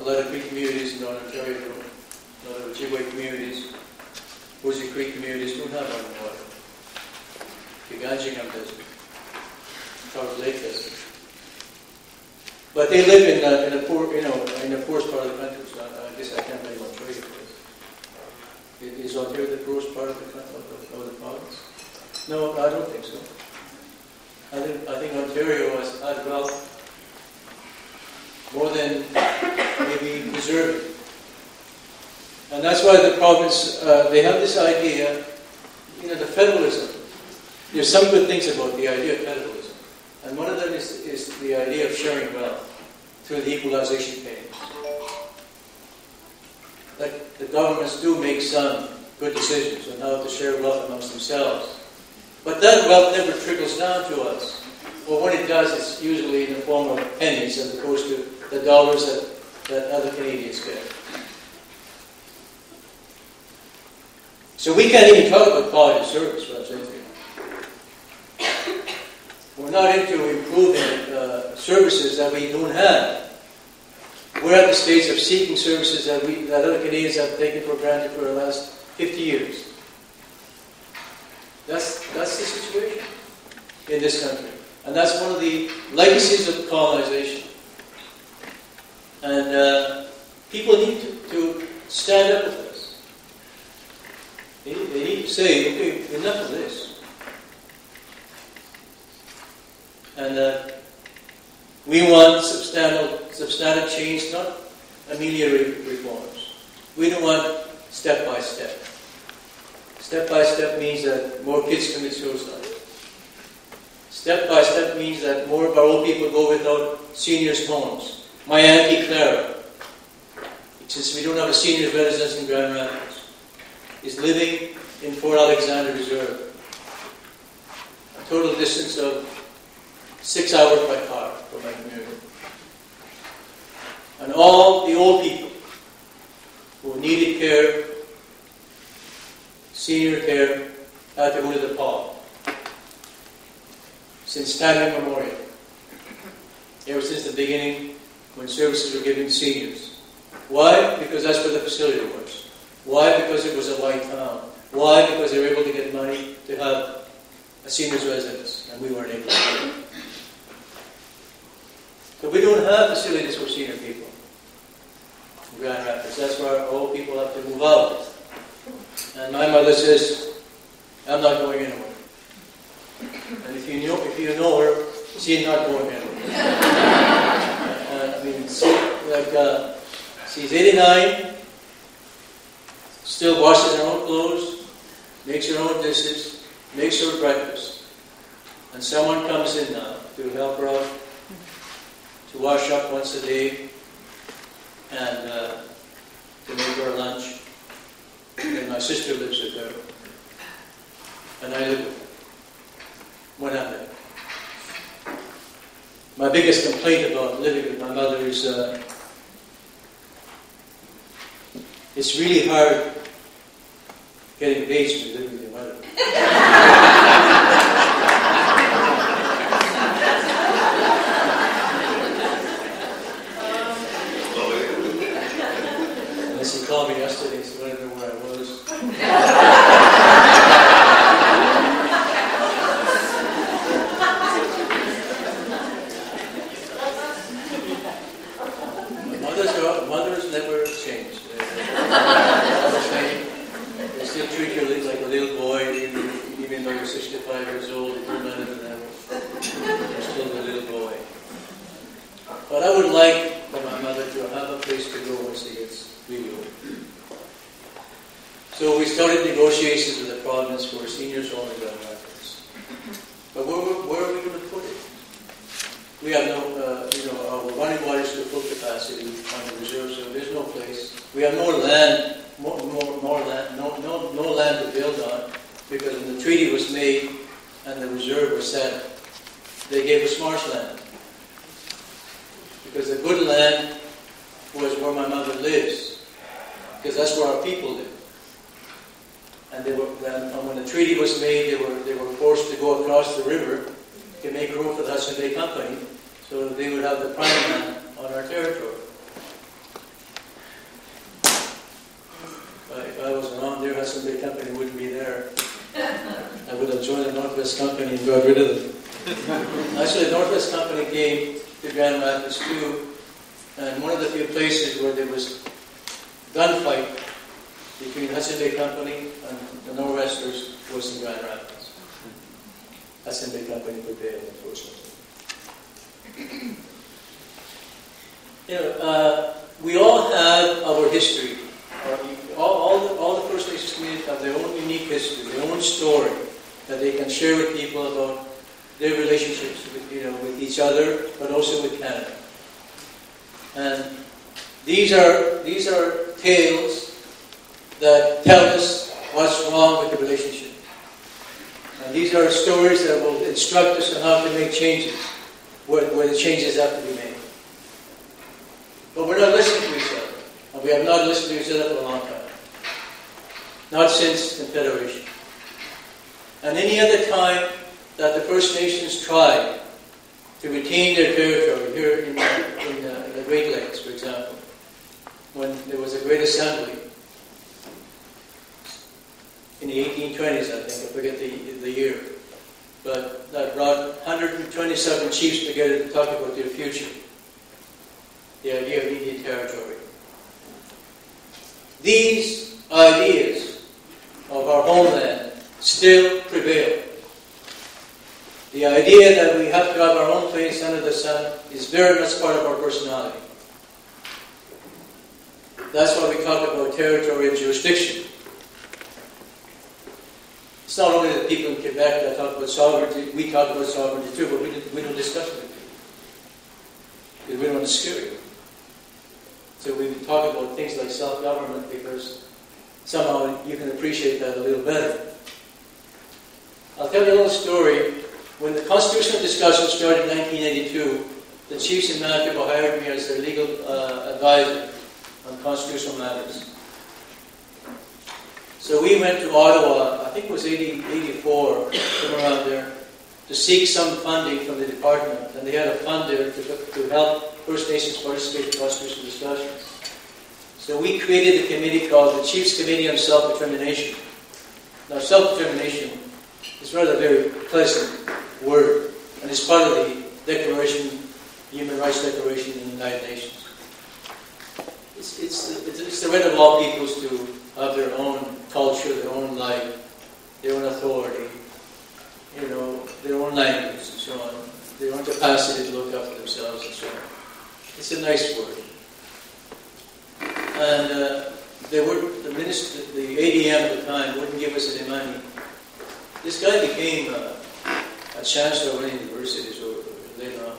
S1: A lot of Cree communities in Northern Ontario, a lot of Ojibwe communities, Woodsy Creek communities don't have running water. Giganjingham doesn't. Charles Lake doesn't. But they live in a poor, in the poorest part of the country. So I guess I can't blame Ontario for this. Is Ontario the poorest part of the country, of the province? No, I don't think so. I think Ontario has had wealth more than maybe deserving. And that's why the province, they have this idea, the federalism. There's some good things about the idea of federalism. And one of them is the idea of sharing wealth through the equalization payments. Like the governments do make some good decisions on how to share wealth amongst themselves. But that wealth never trickles down to us. Well, when it does, it's usually in the form of pennies as opposed to the dollars that other Canadians get. So we can't even talk about quality of service, what I'm saying to you. We're not into improving services that we don't have. We're at the stage of seeking services that other Canadians have taken for granted for the last 50 years. That's the situation in this country. And that's one of the legacies of colonization. And people need to stand up with us. They need to say, okay, enough of this. And we want substantive change, not ameliorative reforms. We don't want step-by-step. Step-by-step means that more kids commit suicide. Step-by-step means that more of our old people go without seniors' homes. My Auntie Clara, since we don't have a senior residence in Grand Rapids, is living in Fort Alexander Reserve. A total distance of 6 hours by car from my community. And all the old people who needed care, senior care, had to go to the PAW. Since time immemorial. Ever since the beginning, when services were given to seniors. Why? Because that's where the facility was. Why? Because it was a white town. Why? Because they were able to get money to have a seniors residence, and we weren't able to do it. So we don't have facilities for senior people in Grand Rapids. That's where old people have to move out. And my mother says, I'm not going anywhere. And if you know her, she's not going anywhere. I mean, she's 89, still washes her own clothes, makes her own dishes, makes her breakfast. And someone comes in now to help her out, to wash up once a day, and to make her lunch. And my sister lives with her, and I live with her when I'm there. My biggest complaint about living with my mother is it's really hard getting engaged when you live with your mother. Unless he called me yesterday, so I don't know where I was. Mothers never change. They're the same. They still treat you like a little boy, even though you're 65 years old. You're not even that. You're still the little boy. But I would like for my mother to have a place to go when she gets really old. So we started negotiations with the province for a seniors home in Grand Rapids. But where are we going to put it? We have no, our running water is to full capacity on the reserve, so there's no place. We have more land, no land to build on, because when the treaty was made and the reserve was set, they gave us marshland. Because the good land was where my mother lives, because that's where our people live. And when the treaty was made, they were forced to go across the river to make room for the Hudson Bay Company, so they would have the prime land on our territory. If I was around there, Hudson Bay Company wouldn't be there. I would have joined the Northwest Company and got rid of them. Actually, the Northwest Company came to Grand Rapids too, and one of the few places where there was gunfight between Hudson Bay Company and the Northwesters was in Grand Rapids. Hudson Bay Company prevailed, unfortunately. We all have our history. All the First Nations communities have their own unique history, their own story that they can share with people about their relationships with each other, but also with Canada. And these are tales that tell us what's wrong with the relationship. And these are stories that will instruct us on how to make changes, where the changes have to be made. But we're not listening to each other. And we have not listened to each other for a long time. Not since Confederation. And any other time that the First Nations tried to retain their territory, here in the Great Lakes, for example, when there was a Great Assembly in the 1820s, I think, I forget the year, but that brought 127 chiefs together to talk about their future, the idea of Indian territory. These ideas of our homeland still prevail. The idea that we have to have our own place under the sun is very much part of our personality. That's why we talk about territory and jurisdiction. It's not only the people in Quebec that talk about sovereignty, we talk about sovereignty too, but we don't discuss it with people. Because we don't want to scare you. So we talk about things like self-government because somehow you can appreciate that a little better. I'll tell you a little story. When the constitutional discussion started in 1982, the chiefs in Manitoba hired me as their legal advisor on constitutional matters. So we went to Ottawa, I think it was 84, somewhere around there, to seek some funding from the department. And they had a fund there to help First Nations participate in constitutional discussions. So we created a committee called the Chiefs Committee on Self-Determination. Now, self-determination is rather a very pleasant word, and it's part of the Declaration, Human Rights Declaration in the United Nations. It's the right of all peoples to have their own culture, their own life, their own authority, their own language and so on, their own capacity to look after themselves and so on. It's a nice word. And the ADM at the time wouldn't give us any money. This guy became a chancellor of a university later on.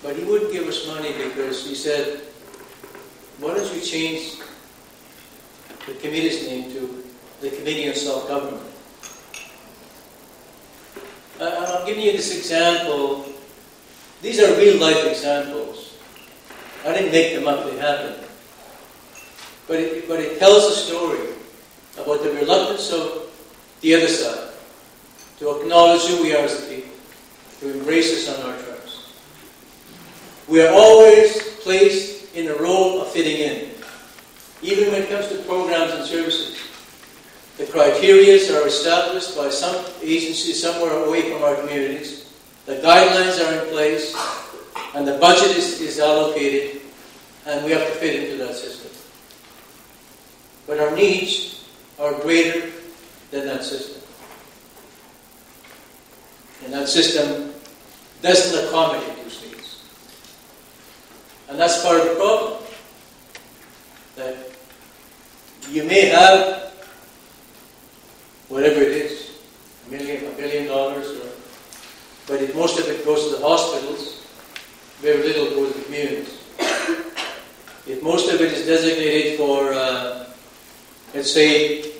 S1: But he wouldn't give us money because he said, why don't you change the committee's name to the Committee on Self-Government? I'm giving you this example. These are real-life examples. I didn't make them up, they happened. But it tells a story about the reluctance of the other side to acknowledge who we are as a people, to embrace us on our terms. We are always placed in the role of fitting in, even when it comes to programs and services. The criteria are established by some agency somewhere away from our communities. The guidelines are in place, and the budget is allocated, and we have to fit into that system. But our needs are greater than that system. And that system doesn't accommodate those needs. And that's part of the problem. That you may have whatever it is, $1 billion, but most of it goes to the hospitals, very little goes to the communities. If most of it is designated for, let's say,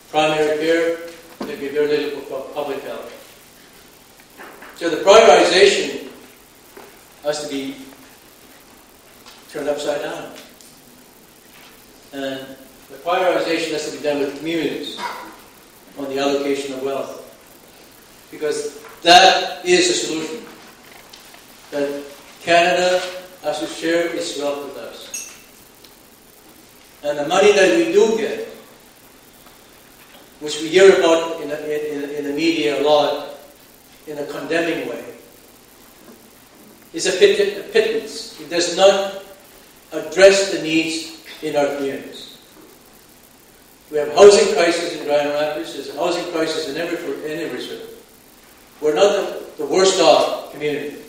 S1: primary care, there'd be very little for public health. So the prioritization has to be turned upside down. And the prioritization has to be done with communities on the allocation of wealth. Because that is a solution. That Canada has to share its wealth with us. And the money that we do get, which we hear about in the media a lot, in a condemning way, is a pittance. It does not address the needs in our communities. We have housing crisis in Grand Rapids. There's a housing crisis in every reserve. We're not the worst off community.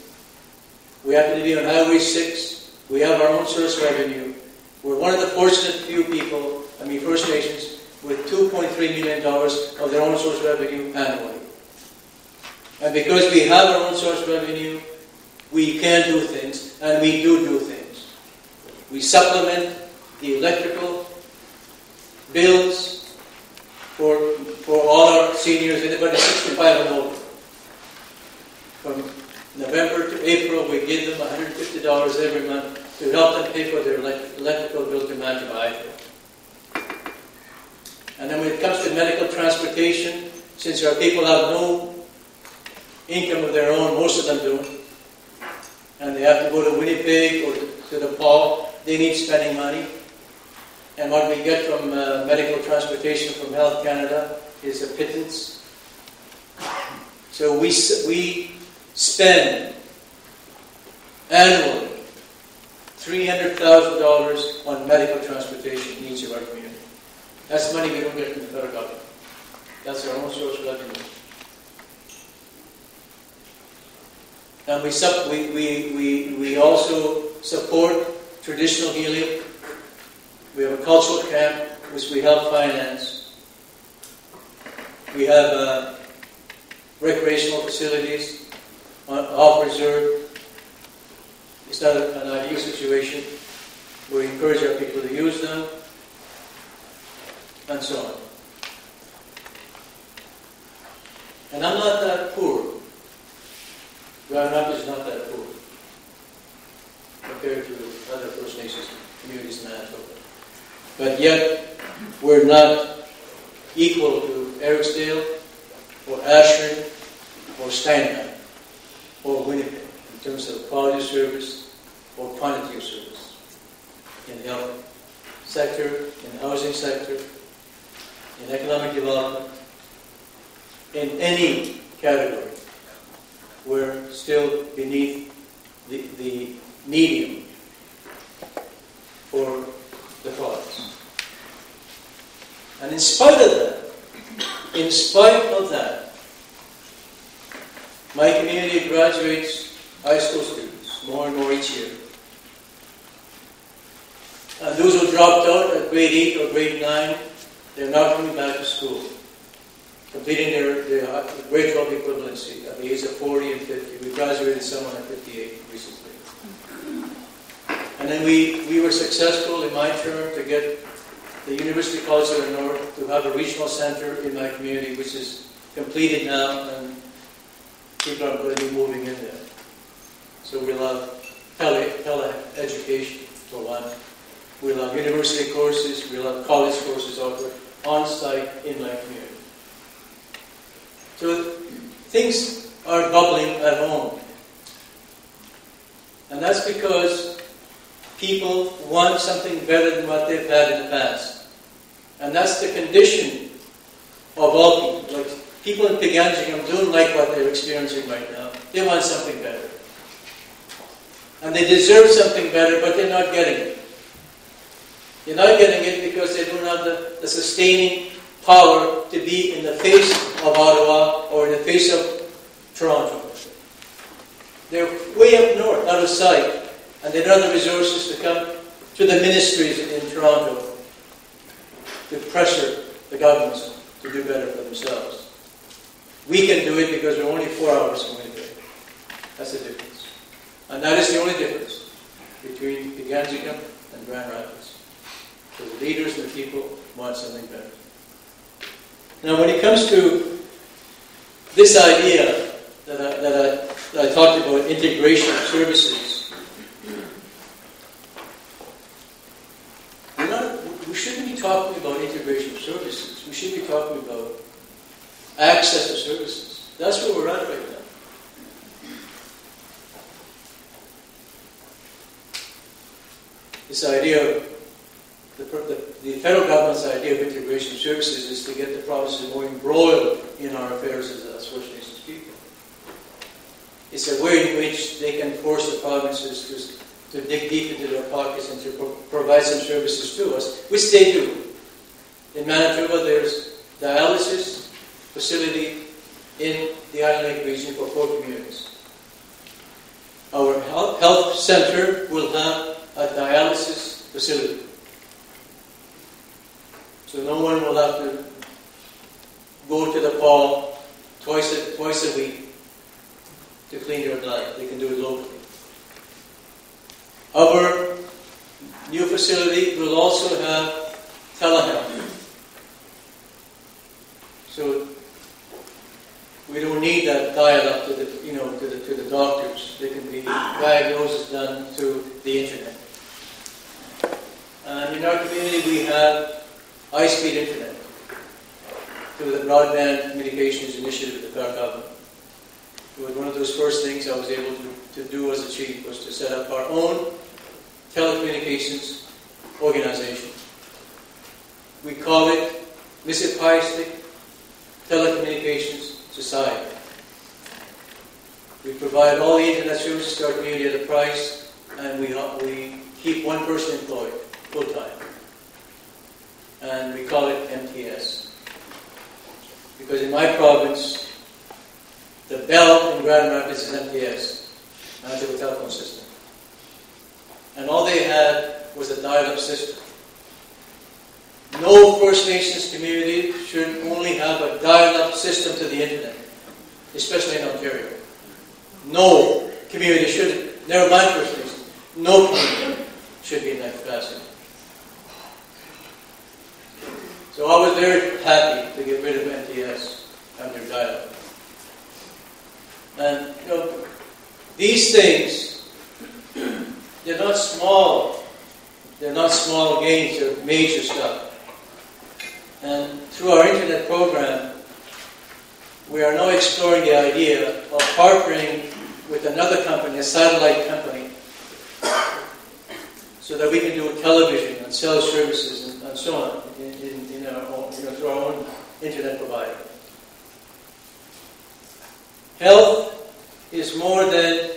S1: We happen to be on Highway 6. We have our own source revenue. We're one of the fortunate few people, First Nations, with $2.3 million of their own source revenue annually. And because we have our own source revenue, we can do things, and we do things. We supplement the electrical bills for all our seniors, anybody 65 and older. From November to April, we give them $150 every month to help them pay for their electrical bill to match hydro. And then when it comes to medical transportation, since our people have no income of their own, most of them do, and they have to go to Winnipeg or to the Paul, they need spending money. And what we get from medical transportation from Health Canada is a pittance. So we spend annually $300,000 on medical transportation in each of our communities. That's money we don't get from the federal government. That's our own source of revenue. And we also support traditional healing. We have a cultural camp which we help finance. We have recreational facilities off reserve. It's not an ideal situation. We encourage our people to use them, and so on. And I'm not that poor. Grand Rapids is not that poor compared to other First Nations communities in Manitoba. But yet, we're not equal to Ericsdale, or Ashland, or Steinheim, or Winnipeg, in terms of quality of service or quantity of service. in the health sector, in the housing sector, in economic development, in any category, we're still beneath the medium for the province. And in spite of that, my community graduates high school students more and more each year. And those who dropped out at grade 8 or grade 9, they're now coming back to school, completing their grade 12 equivalency at the age of 40 and 50. We graduated someone at 58 recently. And then we were successful in my term to get the University College of the North to have a regional center in my community, which is completed now, and people are going to be moving in there. So we'll have tele-education for one. We'll have university courses, we'll have college courses offered on-site in my community. So things are bubbling at home. And that's because people want something better than what they've had in the past. And that's the condition of all people. Like people in Piganjigam don't like what they're experiencing right now. They want something better. And they deserve something better, but they're not getting it. They're not getting it because they don't have the sustaining power to be in the face of Ottawa or in the face of Toronto. They're way up north, out of sight, and they don't have the resources to come to the ministries in Toronto to pressure the governments to do better for themselves. We can do it because we're only 4 hours from Winnipeg. That's the difference. And that is the only difference between Piganjigam and Grand Rapids. So the leaders and the people want something better. Now when it comes to this idea that I talked about, integration of services, we shouldn't be talking about integration of services. We should be talking about access to services. That's where we're at right now. This idea of the federal government's idea of integration of services is to get the provinces more embroiled in our affairs as First Nations people. It's a way in which they can force the provinces to dig deep into their pockets and to provide some services to us, which they do. In Manitoba, there's dialysis facility in the Island Lake region for 4 communities. Our health center will have a dialysis facility. So no one will have to go to the paw twice a week to clean their blood. They can do it locally. Our new facility will also have telehealth. So we don't need that dial-up to the doctors. They can be diagnosis done through the internet. And in our community, we have high-speed internet through the Broadband Communications Initiative of the federal government. It was one of those first things I was able to do as a chief, was to set up our own telecommunications organization. We call it Municipalistic Telecommunications Society. We provide all the internet services to our community at a price, and we keep one person employed full-time. And we call it MTS. Because in my province, the bell in Grand Rapids is MTS, Manitoba Telephone System. And all they had was a dial-up system. No First Nations community should only have a dial-up system to the internet, especially in Ontario. No community should, never mind First Nations, no community should be in that capacity. So I was very happy to get rid of MTS under dial-up. And these things, they're not small. They're not small gains. They're major stuff. And through our internet program, we are now exploring the idea of partnering with another company, a satellite company, so that we can do television and sell services and so on in our own, through our own internet provider. Health is more than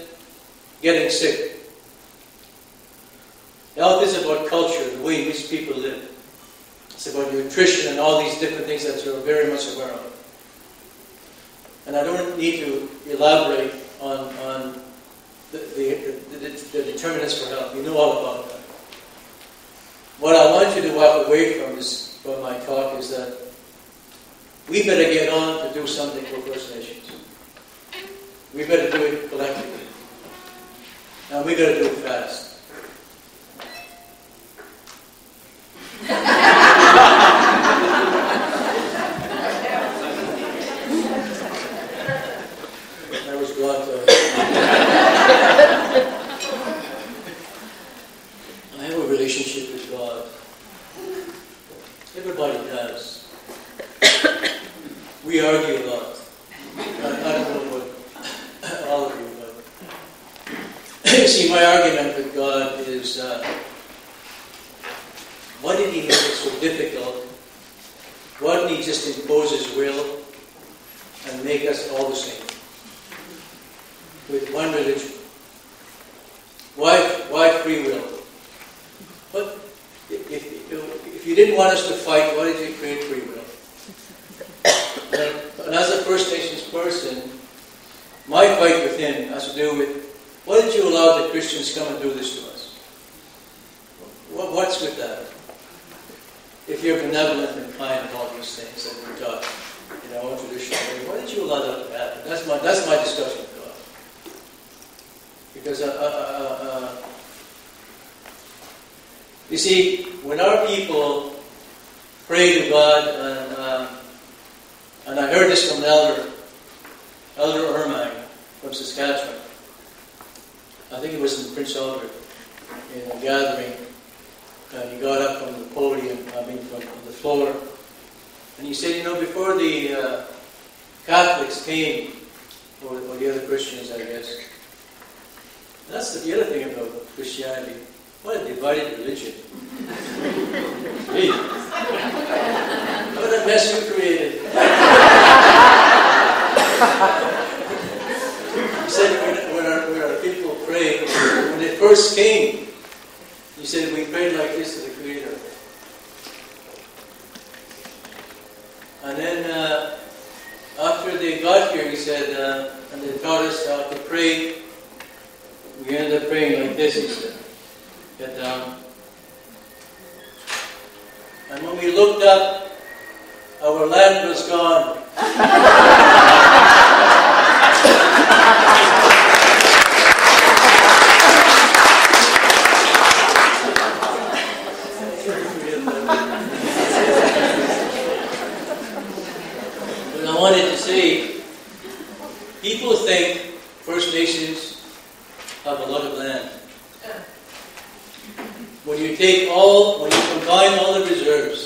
S1: getting sick. Health is about culture, the way in which people live. It's about nutrition and all these different things that you're very much aware of. And I don't need to elaborate on the determinants for health. You know all about that. What I want you to walk away from my talk is that we better get on to do something for First Nations. We better do it collectively. And we better do it fast. I was glad to. I have a relationship with God. Everybody does. We argue a lot. I don't know what all of you, but see, my argument with God is, why did He make it so difficult? Why didn't He just impose His will and make us all the same with one religion? Why free will? But if you didn't want us to fight, why did you create free will? And as a First Nations person, my fight with Him has to do with, why did you allow the Christians come and do this to us? What's with that? If you're benevolent and kind and all these things that we're taught in our own traditional way, why did you allow that to happen? That's my discussion with God. Because you see, when our people pray to God, and I heard this from Elder Ermine from Saskatchewan. I think it was in Prince Albert, in a gathering, and he got up from the podium, from the floor, and he said, before the Catholics came, or the other Christians, I guess, and that's the other thing about Christianity. What a divided religion. Gee. What a mess you created. He said when our people prayed, when they first came, he said we prayed like this to the Creator. And then after they got here, he said, and they taught us how to pray, we ended up praying like this, he said. Get down. And when we looked up, our land was gone. But I wanted to say, people think First Nations have a lot of land. When you combine all the reserves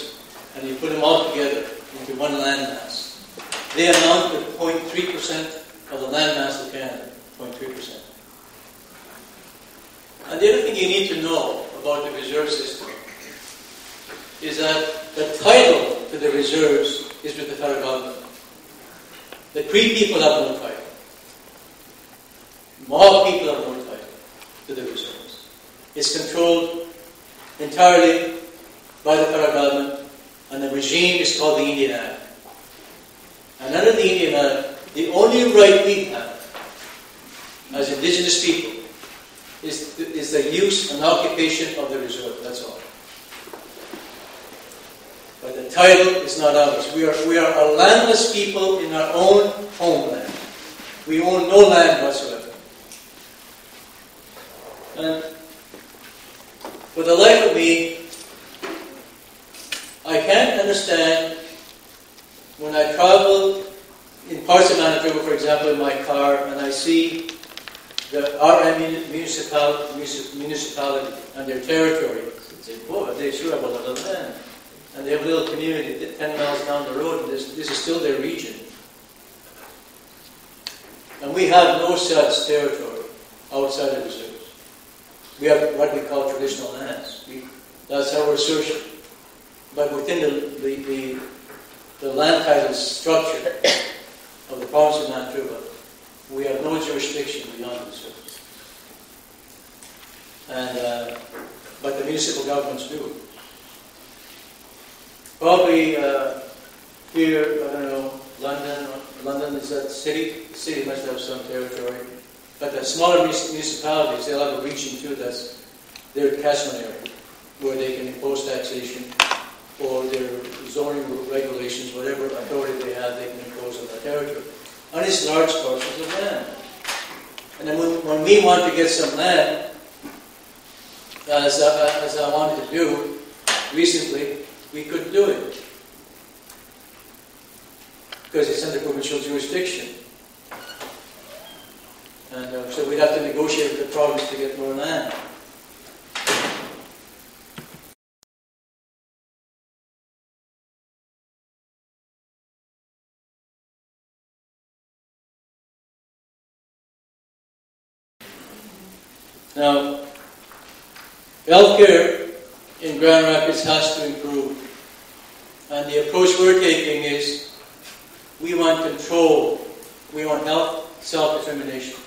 S1: and you put them all together into one landmass, they amount to 0.3% of the landmass of Canada. 0.3%. And the other thing you need to know about the reserve system is that the title to the reserves is with the federal government. The Cree people have no title. Mohawk people have no title to the reserves. It's controlled entirely by the federal government, and the regime is called the Indian Act. And under the Indian Act, the only right we have as Indigenous people is the use and occupation of the reserve. That's all. But the title is not ours. We are a landless people in our own homeland. We own no land whatsoever. And for the life of me, I can't understand when I travel in parts of Manitoba, for example, in my car, and I see our municipality and their territory. I say, whoa, they sure have a lot of land. And they have a little community 10 miles down the road, and this is still their region. And we have no such territory outside of reserves. we have what we call traditional lands. That's our assertion. But within the land title structure of the province of Manitoba, we have no jurisdiction beyond this. And but the municipal governments do. Probably here, I don't know, London is that city? The city must have some territory. But the smaller municipalities, they'll have a region too, that's their catchment area, where they can impose taxation or their zoning regulations, whatever authority they have, they can impose on that territory. On these large parcels of land. And then when we want to get some land, as I wanted to do recently, we couldn't do it. Because it's under provincial jurisdiction. And so we'd have to negotiate with the province to get more land. Now, healthcare in Grand Rapids has to improve. And the approach we're taking is we want control. We want health, self-determination.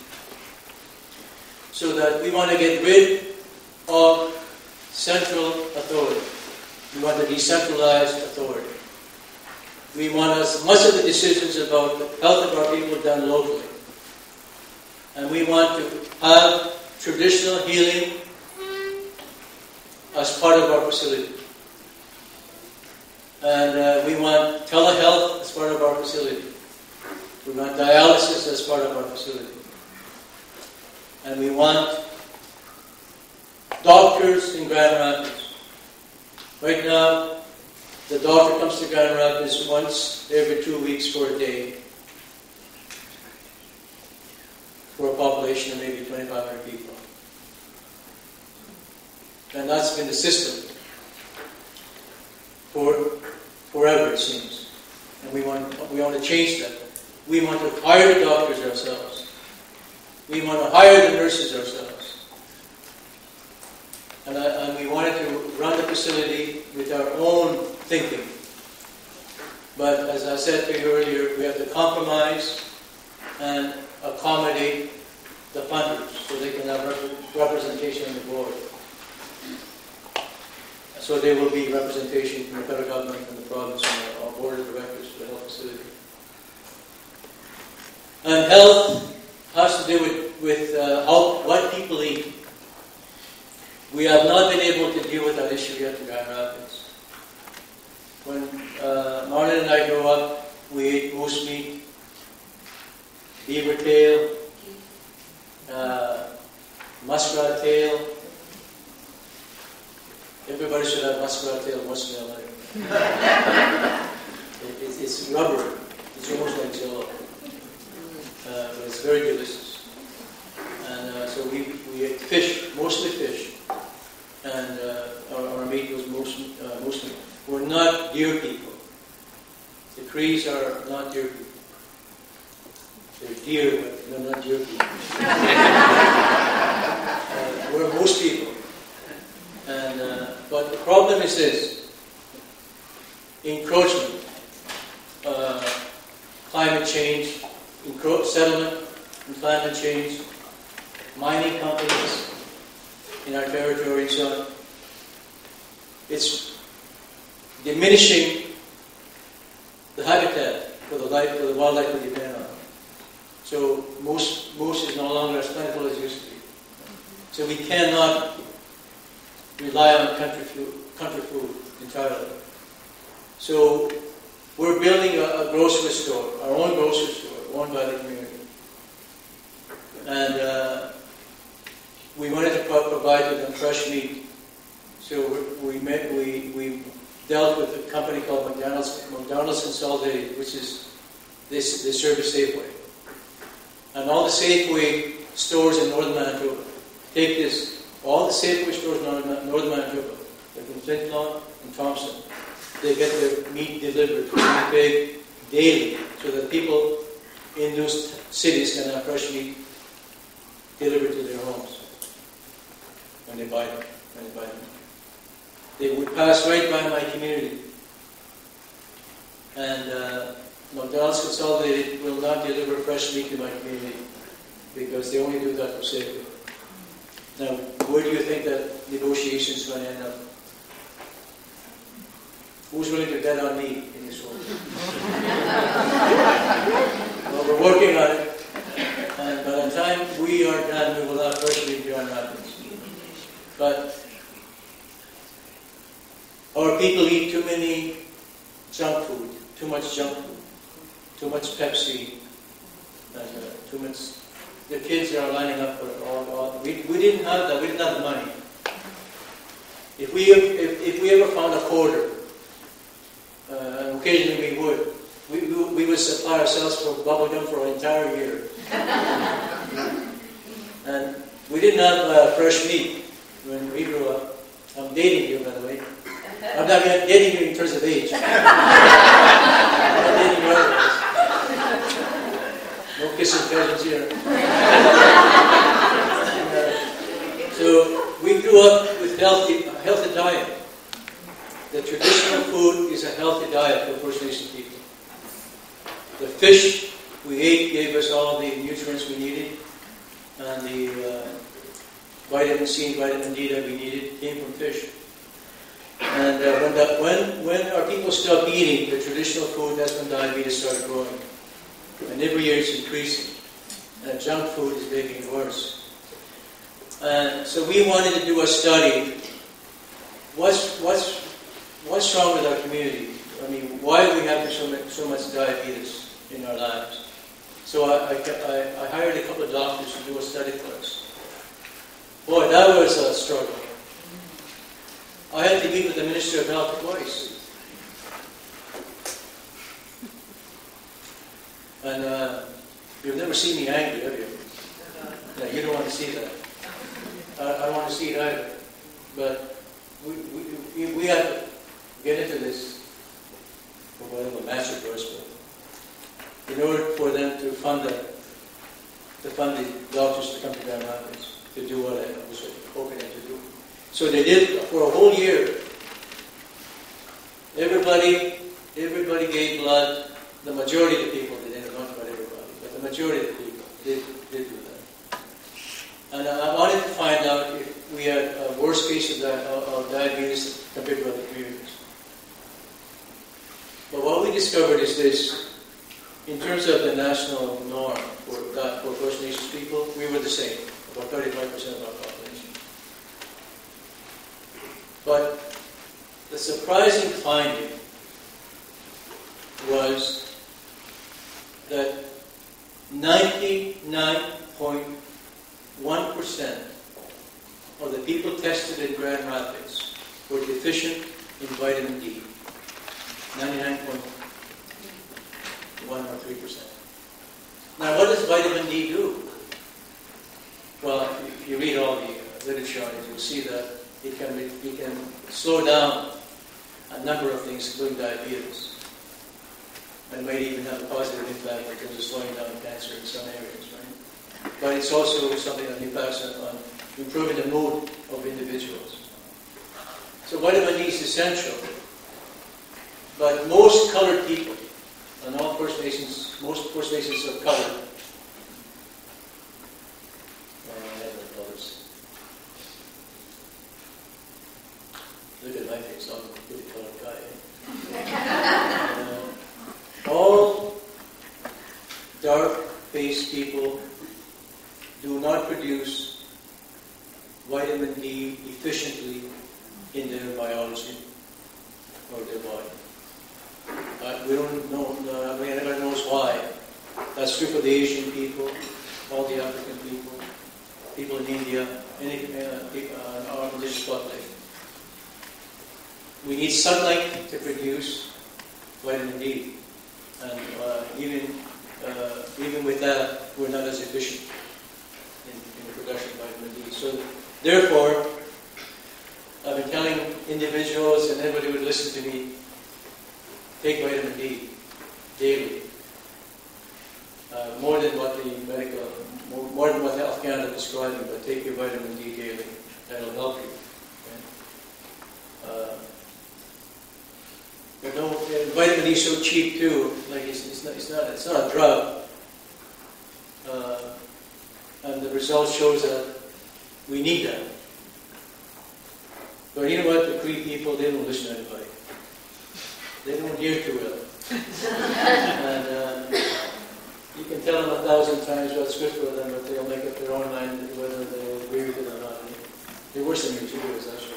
S1: So that we want to get rid of central authority. We want a decentralized authority. We want as much of the decisions about the health of our people done locally. And we want to have traditional healing as part of our facility. And we want telehealth as part of our facility. We want dialysis as part of our facility. And we want doctors in Grand Rapids. Right now, the doctor comes to Grand Rapids once every 2 weeks for a day for a population of maybe 2,500 people. And that's been the system for forever, it seems. And we want to change that. We want to hire the doctors ourselves. We want to hire the nurses ourselves. And we wanted to run the facility with our own thinking. But as I said to you earlier, we have to compromise and accommodate the funders so they can have representation on the board. So there will be representation from the federal government and the province and our board of directors for the health facility. And health has to do with what people eat. We have not been able to deal with that issue yet in Grand Rapids. When Marlyn and I grew up, we ate moose meat, beaver tail, muskrat tail. Everybody should have muskrat tail once in their life. It's rubber. It's almost like jello. But it's very delicious. And so we ate fish, mostly fish. And our meat was mostly. We're not deer people. The Crees are not deer people. They're deer, but they're not deer people. We're most people. And but the problem is this: encroachment, climate change, settlement and climate change, mining companies in our territory and so on. It's diminishing the habitat for the wildlife we depend on. So moose is no longer as plentiful as it used to be. So we cannot rely on country food entirely. So we're building a grocery store, our own grocery store, owned by the community. And we wanted to provide them fresh meat. So we dealt with a company called McDonald's Consolidated, which is they serve a Safeway. And all the Safeway stores in northern Manitoba take this. All the Safeway stores in northern Manitoba, like in St.Clair and Thompson, they get their meat delivered to Winnipeg daily, so that people in those cities can have fresh meat delivered to their homes. when they buy them. They would pass right by my community. And McDonald's Consolidated will not deliver fresh meat to my community because they only do that for safety. Now, where do you think that negotiation is going to end up? Who's willing to bet on me in this one? Well, we're working on it. And by the time we are done, we will have fresh meat in Grand Rapids. But our people eat too many junk food, too much junk food, too much Pepsi, and too much. The kids are lining up for all. We didn't have that. We didn't have the money. If we ever found a quarter, and occasionally we would supply ourselves for bubble gum for an entire year. And we didn't have fresh meat when we grew up. I'm dating you, by the way. I'm not dating you in terms of age. I'm not dating you otherwise. No kissing cousins here. So we grew up with a healthy diet. The traditional food is a healthy diet for First Nation people. The fish we ate gave us all the nutrients we needed, and the vitamin C and vitamin D that we needed came from fish. And when our people stopped eating the traditional food, that's when diabetes started growing. And every year it's increasing. And junk food is making it worse. And so we wanted to do a study. What's wrong with our community? I mean, why are we having so much diabetes in our lives? So I hired a couple of doctors to do a study for us. Boy, that was a struggle. I had to meet with the Minister of Health twice. And you've never seen me angry, have you? No, you don't want to see that. I don't want to see it either. But we had to get into this, for whatever massive burst, but in order for them to fund the doctors to come to Grand Rapids to do what I was hoping them to do. So they did for a whole year. Everybody gave blood. The majority of the people, they didn't know about everybody, but the majority of the people did do that. And I wanted to find out if we had a worse case of diabetes compared to other communities. But what we discovered is this: in terms of the national norm for First Nations people, we were the same, about 35% of our population. But the surprising finding was that 99.1% of the people tested in Grand Rapids were deficient in vitamin D. 99.1 or 3%. Now, what does vitamin D do? Well, if you read all the literature on it, you'll see that it can slow down a number of things, including diabetes. And might even have a positive impact in terms of slowing down cancer in some areas, right? But it's also something that impacts on improving the mood of individuals. So vitamin D is essential. But most colored people, and all First Nations, most First Nations of color, look at my face, I'm a pretty colored guy. All dark-faced people do not produce vitamin D efficiently in their biology or their body. We don't know, anybody knows why. That's true for the Asian people, all the African people, people in India, our indigenous population. We need sunlight to produce vitamin D. And even with that, we're not as efficient in the production of vitamin D. So therefore, I've been telling individuals, and everybody would listen to me, take vitamin D daily. More than what Health Canada is prescribing, but take your vitamin D daily. that'll help you. Okay? But no, vitamin D is so cheap too. Like it's not a drug. And the result shows that we need that. But you know what? The Cree people, they don't listen to anybody. They don't hear too well. And you can tell them 1,000 times what's good for them, but they'll make up their own mind whether they'll agree with it or not. They're worse than you too, actually.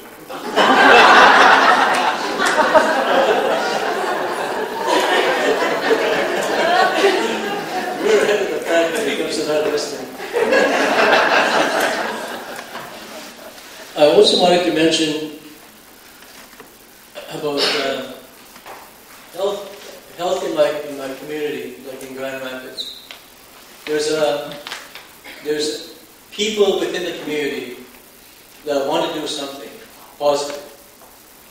S1: We're ahead of the pack when it comes to not listening. I also wanted to mention about health in my community, like in Grand Rapids. There's people within the community that want to do something positive.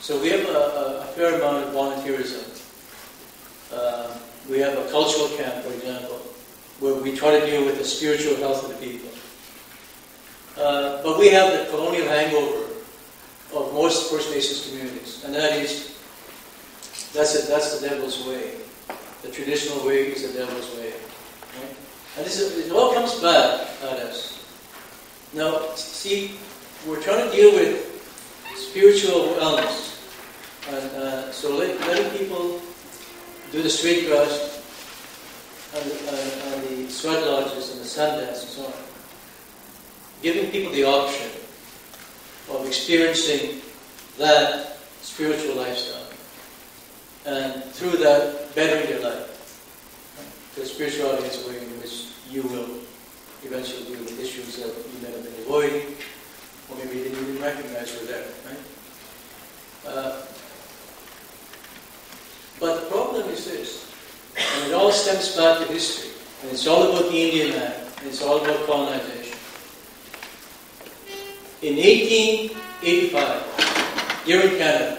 S1: So we have a fair amount of volunteerism. We have a cultural camp, for example, where we try to deal with the spiritual health of the people. But we have the colonial hangover of most First Nations communities, and that's the devil's way. The traditional way is the devil's way. Right? And it all comes back at us. Now, see, we're trying to deal with spiritual wellness, and so letting people do the straight grass and the sweat lodges and the sun dance and so on. Giving people the option of experiencing that spiritual lifestyle, and through that, bettering their life. Because spirituality is a way in which you will eventually deal with issues that you may have been avoiding, or maybe you didn't even recognize were there. Right? But the problem is this, and it all stems back to history, and it's all about the Indian man, and it's all about colonization. In 1885, here in Canada,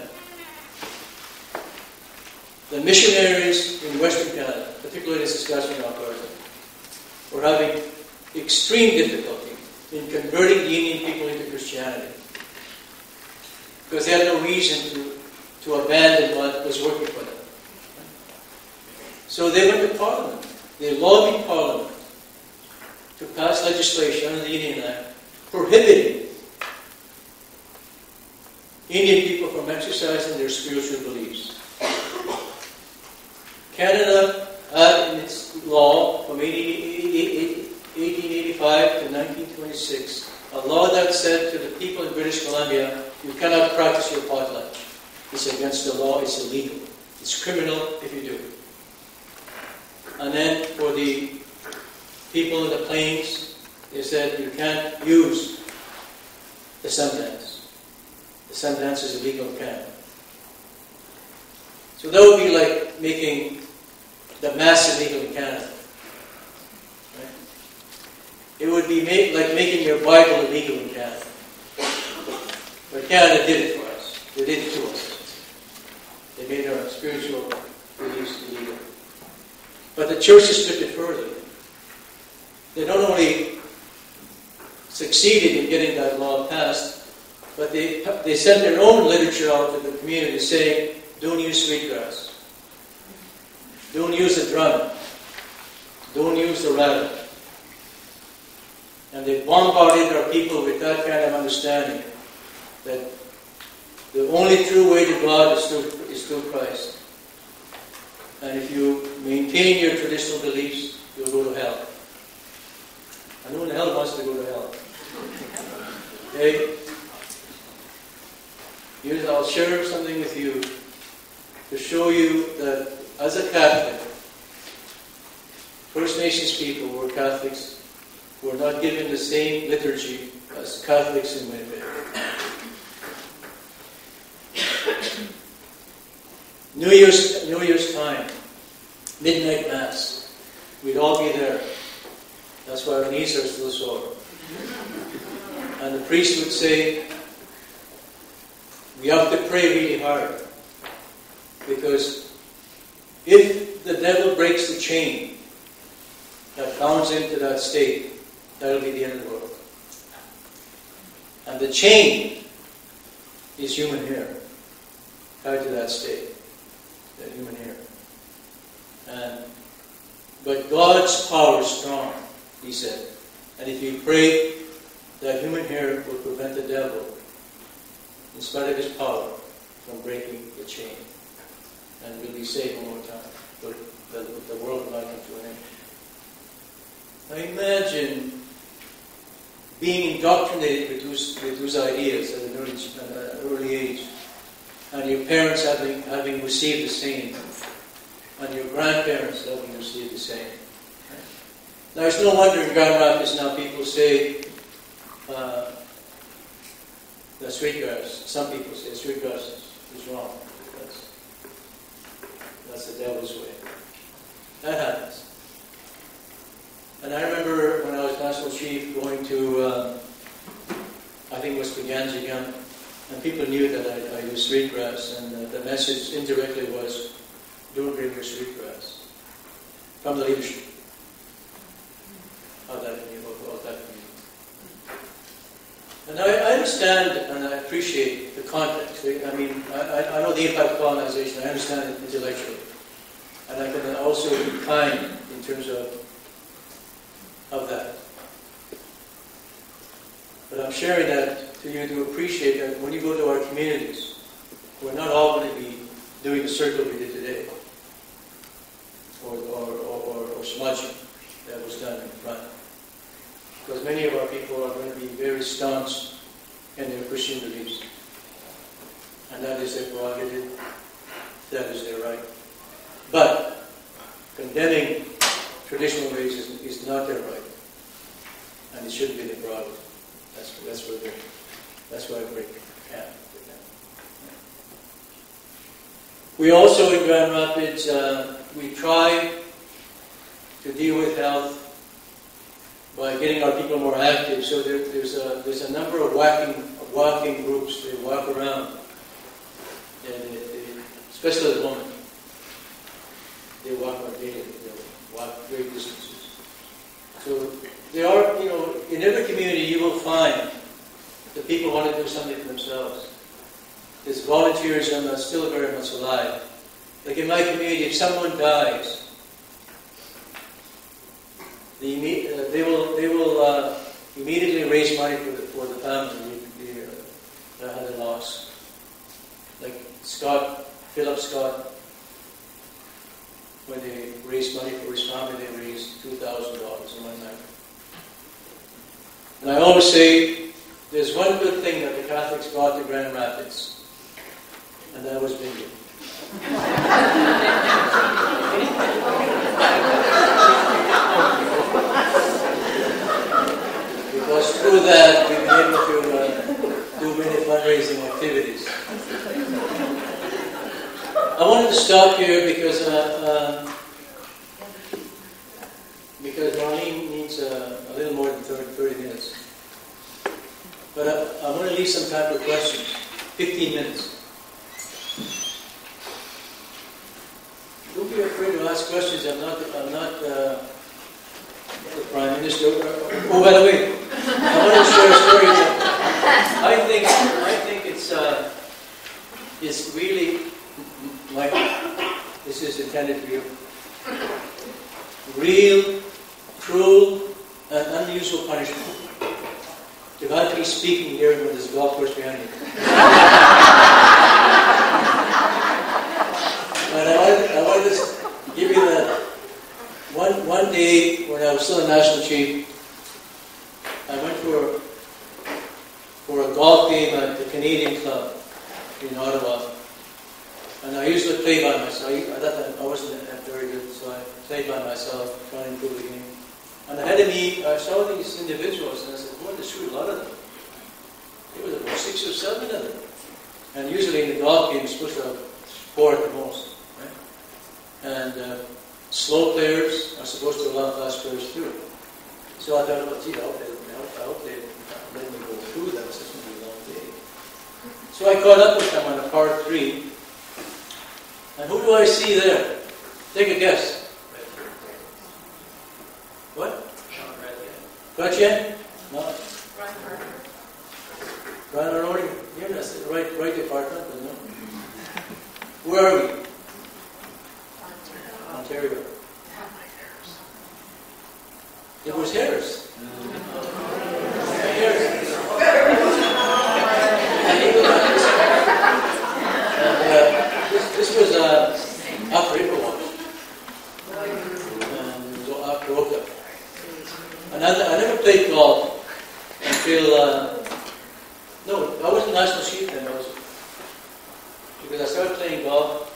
S1: the missionaries in Western Canada, particularly in Saskatchewan and Alberta, were having extreme difficulty in converting the Indian people into Christianity, because they had no reason to abandon what was working for them. So they went to Parliament. They lobbied Parliament to pass legislation under the Indian Act prohibiting Indian people from exercising their spiritual beliefs. Canada had in its law from 1885 to 1926 a law that said to the people in British Columbia, you cannot practice your potlatch. It's against the law, it's illegal. It's criminal if you do it. And then for the people in the plains, they said you can't use the sun dance. The sun dance is illegal in Canada. So that would be like making the Mass illegal in Canada. Right? It would be like making your Bible illegal in Canada. But Canada did it for us. They did it to us. They made our spiritual beliefs illegal. But the churches took it further. They not only succeeded in getting that law passed, but they sent their own literature out to the community saying, don't use sweetgrass. Don't use the drum. Don't use the rattle. And they bombarded our people with that kind of understanding that the only true way to God is through Christ. And if you maintain your traditional beliefs, you'll go to hell. And who in hell wants to go to hell? Okay? I'll share something with you to show you that as a Catholic, First Nations people who were Catholics were not given the same liturgy as Catholics in Winnipeg. New Year's time, midnight Mass. We'd all be there. That's why our knees are still sore. And the priest would say, we have to pray really hard. Because if the devil breaks the chain that bounds into that state, that'll be the end of the world. And the chain is human hair, tied to that stake, that human hair. But God's power is strong, he said. And if you pray, that human hair will prevent the devil, in spite of his power, from breaking the chain. And we'll be saved one more time. But the world will not come to an end. Now imagine being indoctrinated with those ideas at an early age, and your parents having received the same, and your grandparents having received the same. Now it's no wonder in Grand Rapids now people say that sweetgrass, some people say sweetgrass is wrong. That's the devil's way. That happens. And I remember when I was national chief going to, I think it was Paganjigan, and people knew that I used sweetgrass, and the message indirectly was, don't bring your sweetgrass. From the leadership. How that means. And I understand and I appreciate the context. I mean, I know the impact of colonization, I understand it intellectually. And I can also be kind in terms of that. But I'm sharing that to you to appreciate that when you go to our communities, we're not all going to be doing the circle we did today, or smudging that was done in front. Because many of our people are going to be very staunch in their Christian beliefs. And that is their prerogative, that is their right. But condemning traditional ways is not their right. And it shouldn't be their prerogative. That's why I break camp with them. We also in Grand Rapids, we try to deal with health by getting our people more active. So there's a number of walking groups. They walk around, and especially the women. They walk on daily. They walk great distances. So there are, in every community you will find that people want to do something for themselves. There's volunteerism that's still very much alive. Like in my community, if someone dies, they will immediately raise money for the family that had a loss. Like Philip Scott, when they raised money for his family, they raised $2,000 in one night. And I always say, there's one good thing that the Catholics brought to Grand Rapids, and that was bingo. Because through that, we've been able to do many fundraising activities. I wanted to stop here because Marlyn needs a little more than 30 minutes. But I want to leave some time for questions. 15 minutes. Don't be afraid to ask questions. I'm not the Prime Minister. Oh, by the way, I want to share a story. I think it's really like this is intended for you. Real, cruel, and unusual punishment. To God be speaking here with this golf course behind me. But I want to just give you that. One day when I was still a national chief, I went for a golf game at the Canadian Club in Ottawa. And I usually play by myself. At that time I wasn't very good, so I played by myself, trying to improve the game. And ahead of me, I saw these individuals, and I said, boy, there's shoot a lot of them. There was about 6 or 7 of them. And usually in the golf game, you're supposed to have 4 at the most. Right? And slow players are supposed to allow fast players through. So I thought, well, gee, I hope they let me go through that. It's going to be a long day. So I caught up with them on a par 3. And who do I see there? Take a guess. What? Gretchen? No. Brian Aroni, yeah, that's the right department, isn't it? Where are we? Ontario. It was Harris. This was after April Watch. And it was after Oka. And I never played golf until, no, I wasn't national chief then, because I started playing golf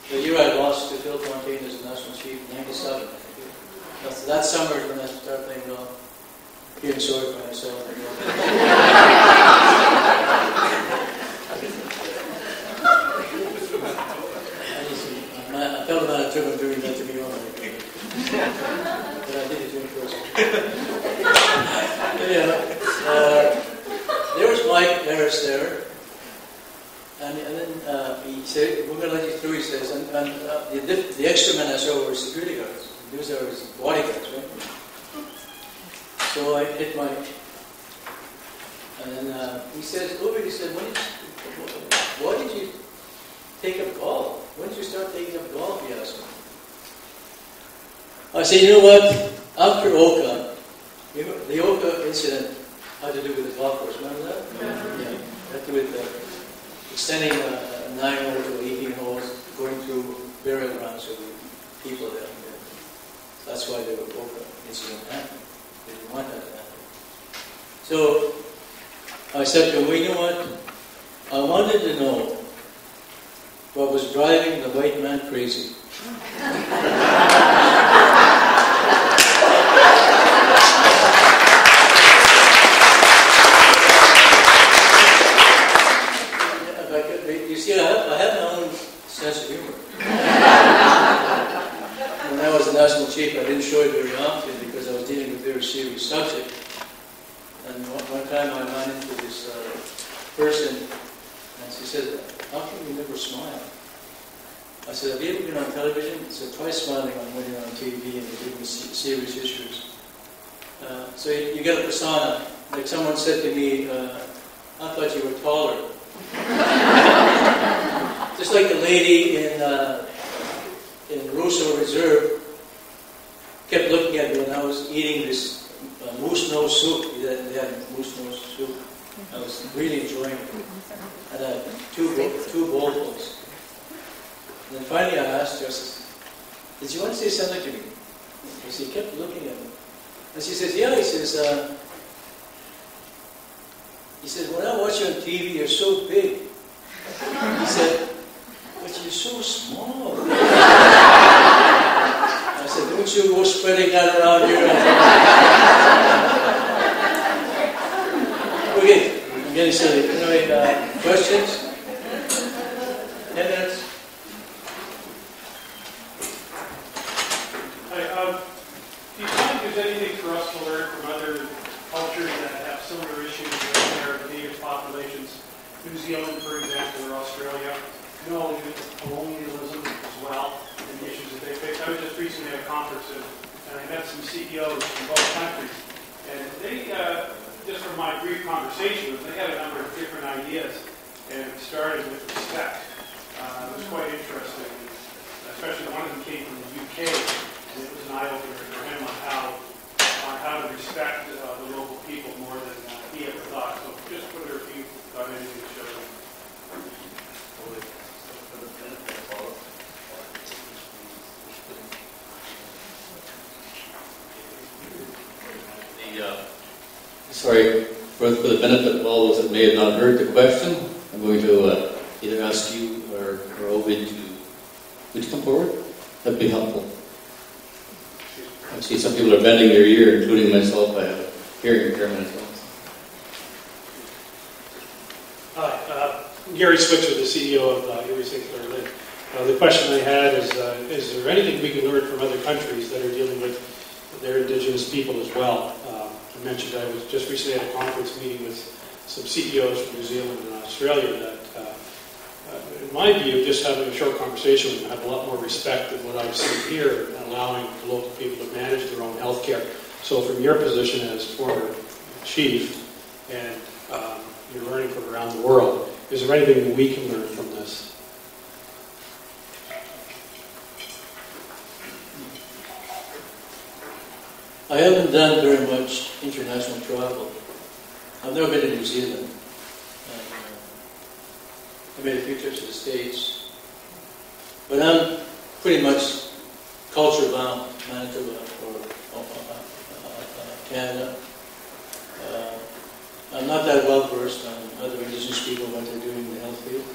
S1: the year I lost to Phil Fontaine as national chief, 97, I think. That summer is when I started playing golf. Feeling sorry for myself. I felt about it too doing that to be honest. But I did it in person. There was Mike Harris there. And then he said, we're going to let you through, he says. And the extra men I saw were security guards. Those are his bodyguards, right? So I hit Mike. And then he says, Ovide, he said, why did you take up golf? When did you start taking up golf, he asked me. I said, you know what? After Oka, the Oka incident had to do with the golf course, remember that? Yeah. It had to do with extending a 9-hole to 18 holes, going through burial grounds of the people there. That's why the Oka incident happened. They didn't want that to happen. So I said to him, well, you know what? I wanted to know what was driving the white man crazy. You see, I have my own sense of humor. When I was the national chief, I didn't show it very often because I was dealing with a very serious subject. And one time I ran into this person, and she said, how come you never smile? I said, have you ever been on television? He said, try smiling when you're on TV and you're dealing with serious issues. So you get a persona. Like someone said to me, I thought you were taller. Just like the lady in Rousseau Reserve kept looking at me when I was eating this moose nose soup. They had moose nose soup. I was really enjoying it. And I had two bowlfuls. And then finally I asked her, I said, did you want to say something to me? And she kept looking at me. And she says, yeah, he says, when I watch you on TV, you're so big. He said, but you're so small. I said, don't you go spreading that around here. Okay, I'm getting silly. Anyway, questions? 10 minutes.
S2: Hi, do you find there's anything for us to learn from other cultures that have similar issues with their native populations? New Zealand, for example, or Australia, acknowledging colonialism as well, and the issues that they face. I was just recently at a conference, and I met some CEOs from both countries, and they, just from my brief conversation with them, they had a number of different ideas, and it started with respect. It was quite interesting, especially one of them came from the UK, and it was an eye-opener for him on how to respect the local people more than he ever thought. So just wonder if you got anything to show them.
S3: Sorry, for the benefit of all those that may have not heard the question, I'm going to either ask you or Ovide to come forward. That'd be helpful. I see some people are bending their ear, including myself. I have a hearing impairment as well.
S4: Hi, Gary Switzer, the CEO of Erie, St.Clair, LHIN. The question I had is there anything we can learn from other countries that are dealing with their Indigenous people as well? I mentioned I was just recently at a conference meeting with some CEOs from New Zealand and Australia that, in my view, just having a short conversation with them, have a lot more respect than what I've seen here, and allowing the local people to manage their own health care. So from your position as former chief and you're learning from around the world. Is there anything that we can learn from this?
S1: I haven't done very much international travel. I've never been to New Zealand. I made a few trips to the States. But I'm pretty much culture bound, Manitoba or Canada. I'm not that well versed on other Indigenous people, what they're doing in the health field.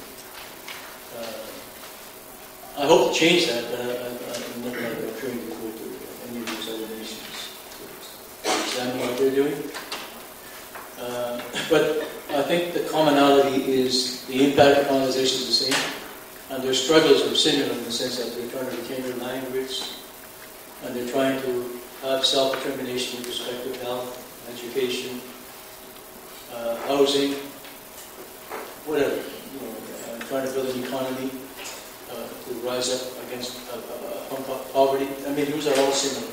S1: I hope to change that, but I'm never had the opportunity to go to any of these other nations to examine what they're doing. But I think the commonality is the impact of colonization is the same, and their struggles are similar in the sense that they're trying to retain their language, and they're trying to have self-determination with respect to health, education, housing, whatever. Trying to build an economy to rise up against poverty. I mean, those are all similar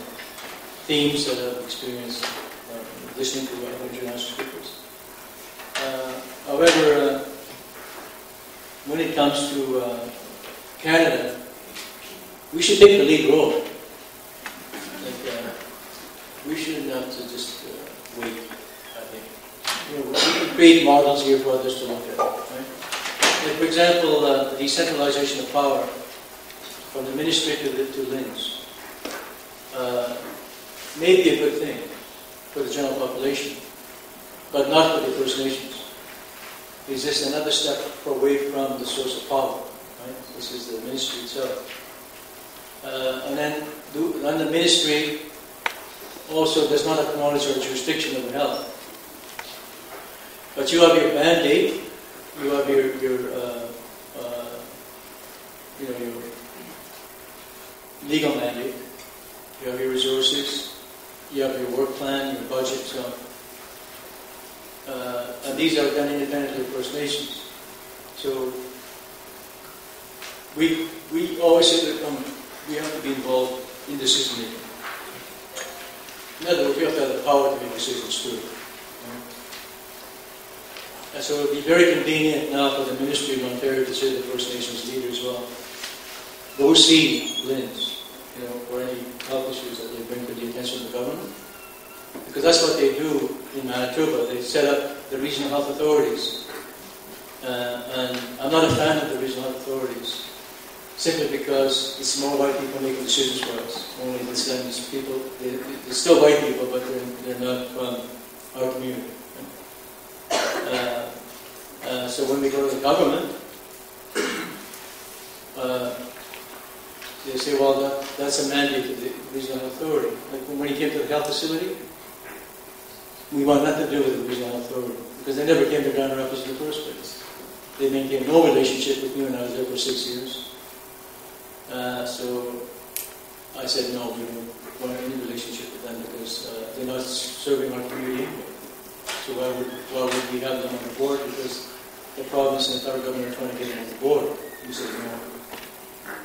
S1: themes that I've experienced listening to other international speakers. However, when it comes to Canada, we should take the lead role. We shouldn't have to just wait, I think. We can create models here for others to look at. Right? Like, for example, the decentralization of power from the ministry to LHINs may be a good thing for the general population, but not for the First Nations. It's just another step away from the source of power. Right? This is the ministry itself. And then the ministry also does not acknowledge our jurisdiction over health. But you have your mandate, you have your legal mandate, you have your resources, you have your work plan, your budget, so and these are done independently of First Nations. So we always say that we have to be involved in decision making. In other words, we have to have the power to make decisions too. And so it would be very convenient now for the Ministry of Ontario to say the First Nations leader as well. Go see LHINs, for any health issues that they bring to the attention of the government. Because that's what they do in Manitoba. They set up the regional health authorities. And I'm not a fan of the regional health authorities, simply because it's more white people making decisions for us. Only this time these people, they're still white people, but they're not from our community. So when we go to the government, they say, well, that's a mandate of the regional health authority. Like when he came to the health facility, we want nothing to do with the regional health authority, because they never came to Grand Rapids in the first place. They maintained no relationship with me when I was there for 6 years. So I said, no, we don't want any relationship with them because they're not serving our community. So why would we have them on the board? Because the province and the federal government are trying to get them on the board. We said no.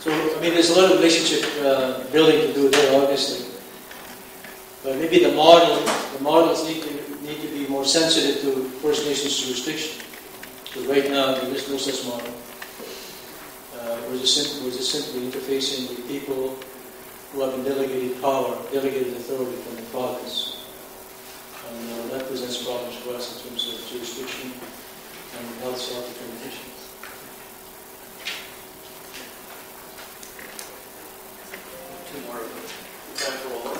S1: So, I mean, there's a lot of relationship building to do there, obviously. But maybe the models need to be more sensitive to First Nations jurisdiction. Because right now, there is no such model. We're just simply interfacing with people who have been delegated power, delegated authority from the province. And that presents problems for us in terms of jurisdiction and health self-determination.
S5: Two more. Time for all.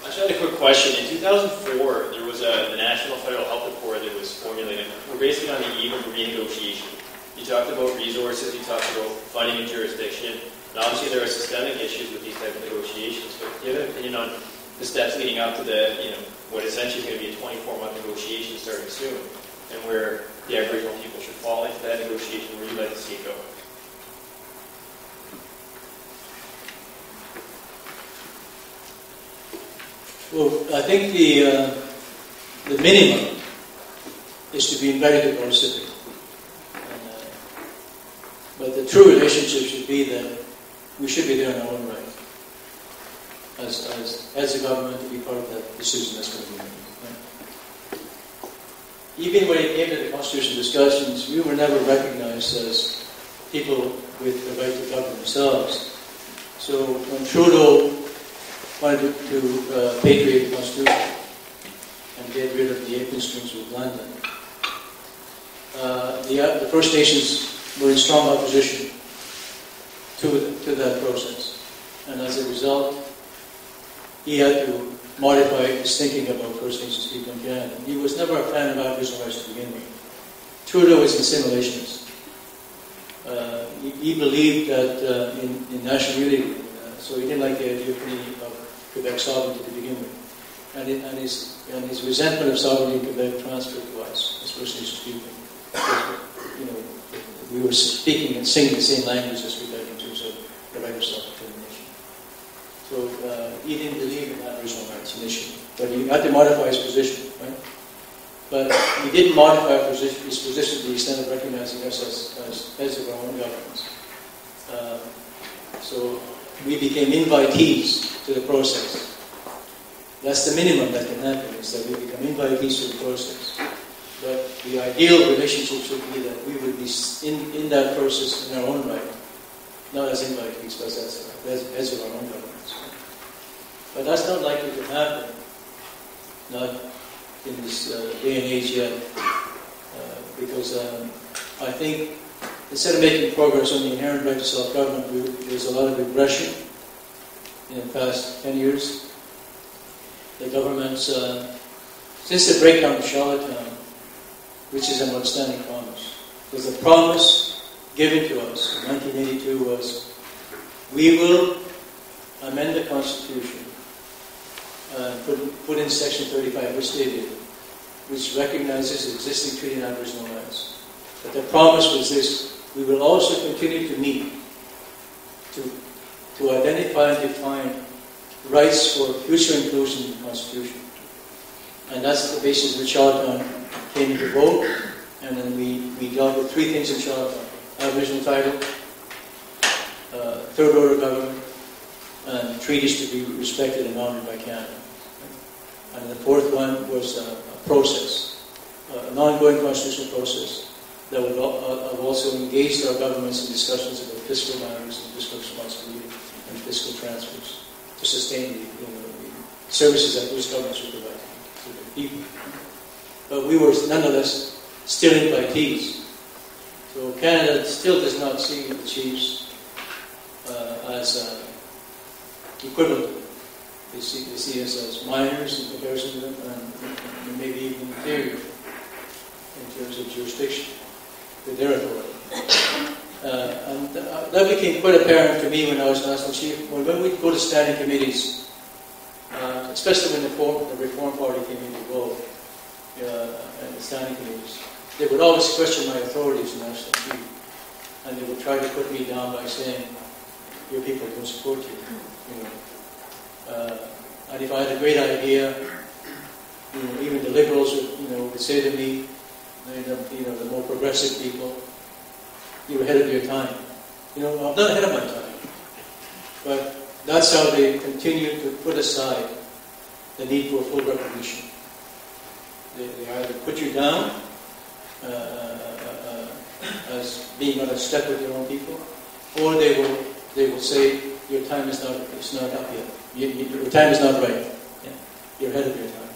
S5: I just had a quick question. In 2004, there was the National Federal Health Report that was formulated. We're basically on the eve of renegotiation. You talked about resources, you talked about funding and jurisdiction, and obviously there are systemic issues with these type of negotiations, but do you have an opinion on the steps leading up to the, what essentially is going to be a 24-month negotiation starting soon, and where the Aboriginal people should fall into that negotiation, where you'd like to see it go?
S1: Well, I think the minimum is to be invited to participate. But the true relationship should be that we should be there in our own right. as a government to be part of that decision that's going to be made. Right? Even when it came to the constitutional discussions, we were never recognized as people with the right to govern themselves. So when Trudeau wanted to patriate the Constitution and get rid of the apron strings with London, the First Nations were in strong opposition to that process. And as a result, he had to modify his thinking about First Nations people in Canada. He was never a fan of Aboriginal rights to begin with. Trudeau was an assimilationist. He believed that in national unity, so he didn't like the idea of Quebec sovereignty to begin with. And his resentment of sovereignty in Quebec transferred to us as First Nations people. We were speaking and singing the same language as we did in terms of the right of self-determination. So he didn't believe in Aboriginal rights initially, but he had to modify his position, right? But he didn't modify his position to the extent of recognizing us as heads of our own governments. So we became invitees to the process. That's the minimum that can happen, is that we become invitees to the process. But the ideal relationship should be that we would be in that process in our own right, not as invitees, but as heads of our own governments. But that's not likely to happen, not in this day and age yet, because I think instead of making progress on the inherent right to self-government, there's a lot of regression in the past 10 years. The governments, since the breakdown of Charlottetown, which is an outstanding promise, because the promise given to us in 1982 was, we will amend the Constitution, put in Section 35, which they did, which recognizes existing treaty and Aboriginal rights. But the promise was this: we will also continue to meet to identify and define rights for future inclusion in the Constitution. And that's the basis of which Charlottetown came into vote. And then we dealt with three things in Charlottetown: Aboriginal title, third order government, and treaties to be respected and honored by Canada. And the fourth one was a process, an ongoing constitutional process that would have also engaged our governments in discussions about fiscal matters and fiscal responsibility and fiscal transfers to sustain the services that those governments would provide to the people. But we were nonetheless still invitees. So Canada still does not see the chiefs as equivalent. They see us as minors in comparison to them, and maybe even inferior in terms of jurisdiction with their authority. And that became quite apparent to me when I was national chief. When we go to standing committees, especially when the Reform Party came into vote, and the standing committees, they would always question my authority as national chief, and they would try to put me down by saying, "Your people don't support you." And if I had a great idea, even the Liberals would say to me, the more progressive people, "You're ahead of your time." I'm not ahead of my time. But that's how they continue to put aside the need for full recognition. They either put you down as being on a step with your own people, or they will say, "Your time is not up yet. Your time is not right. Yeah. You're ahead of your time."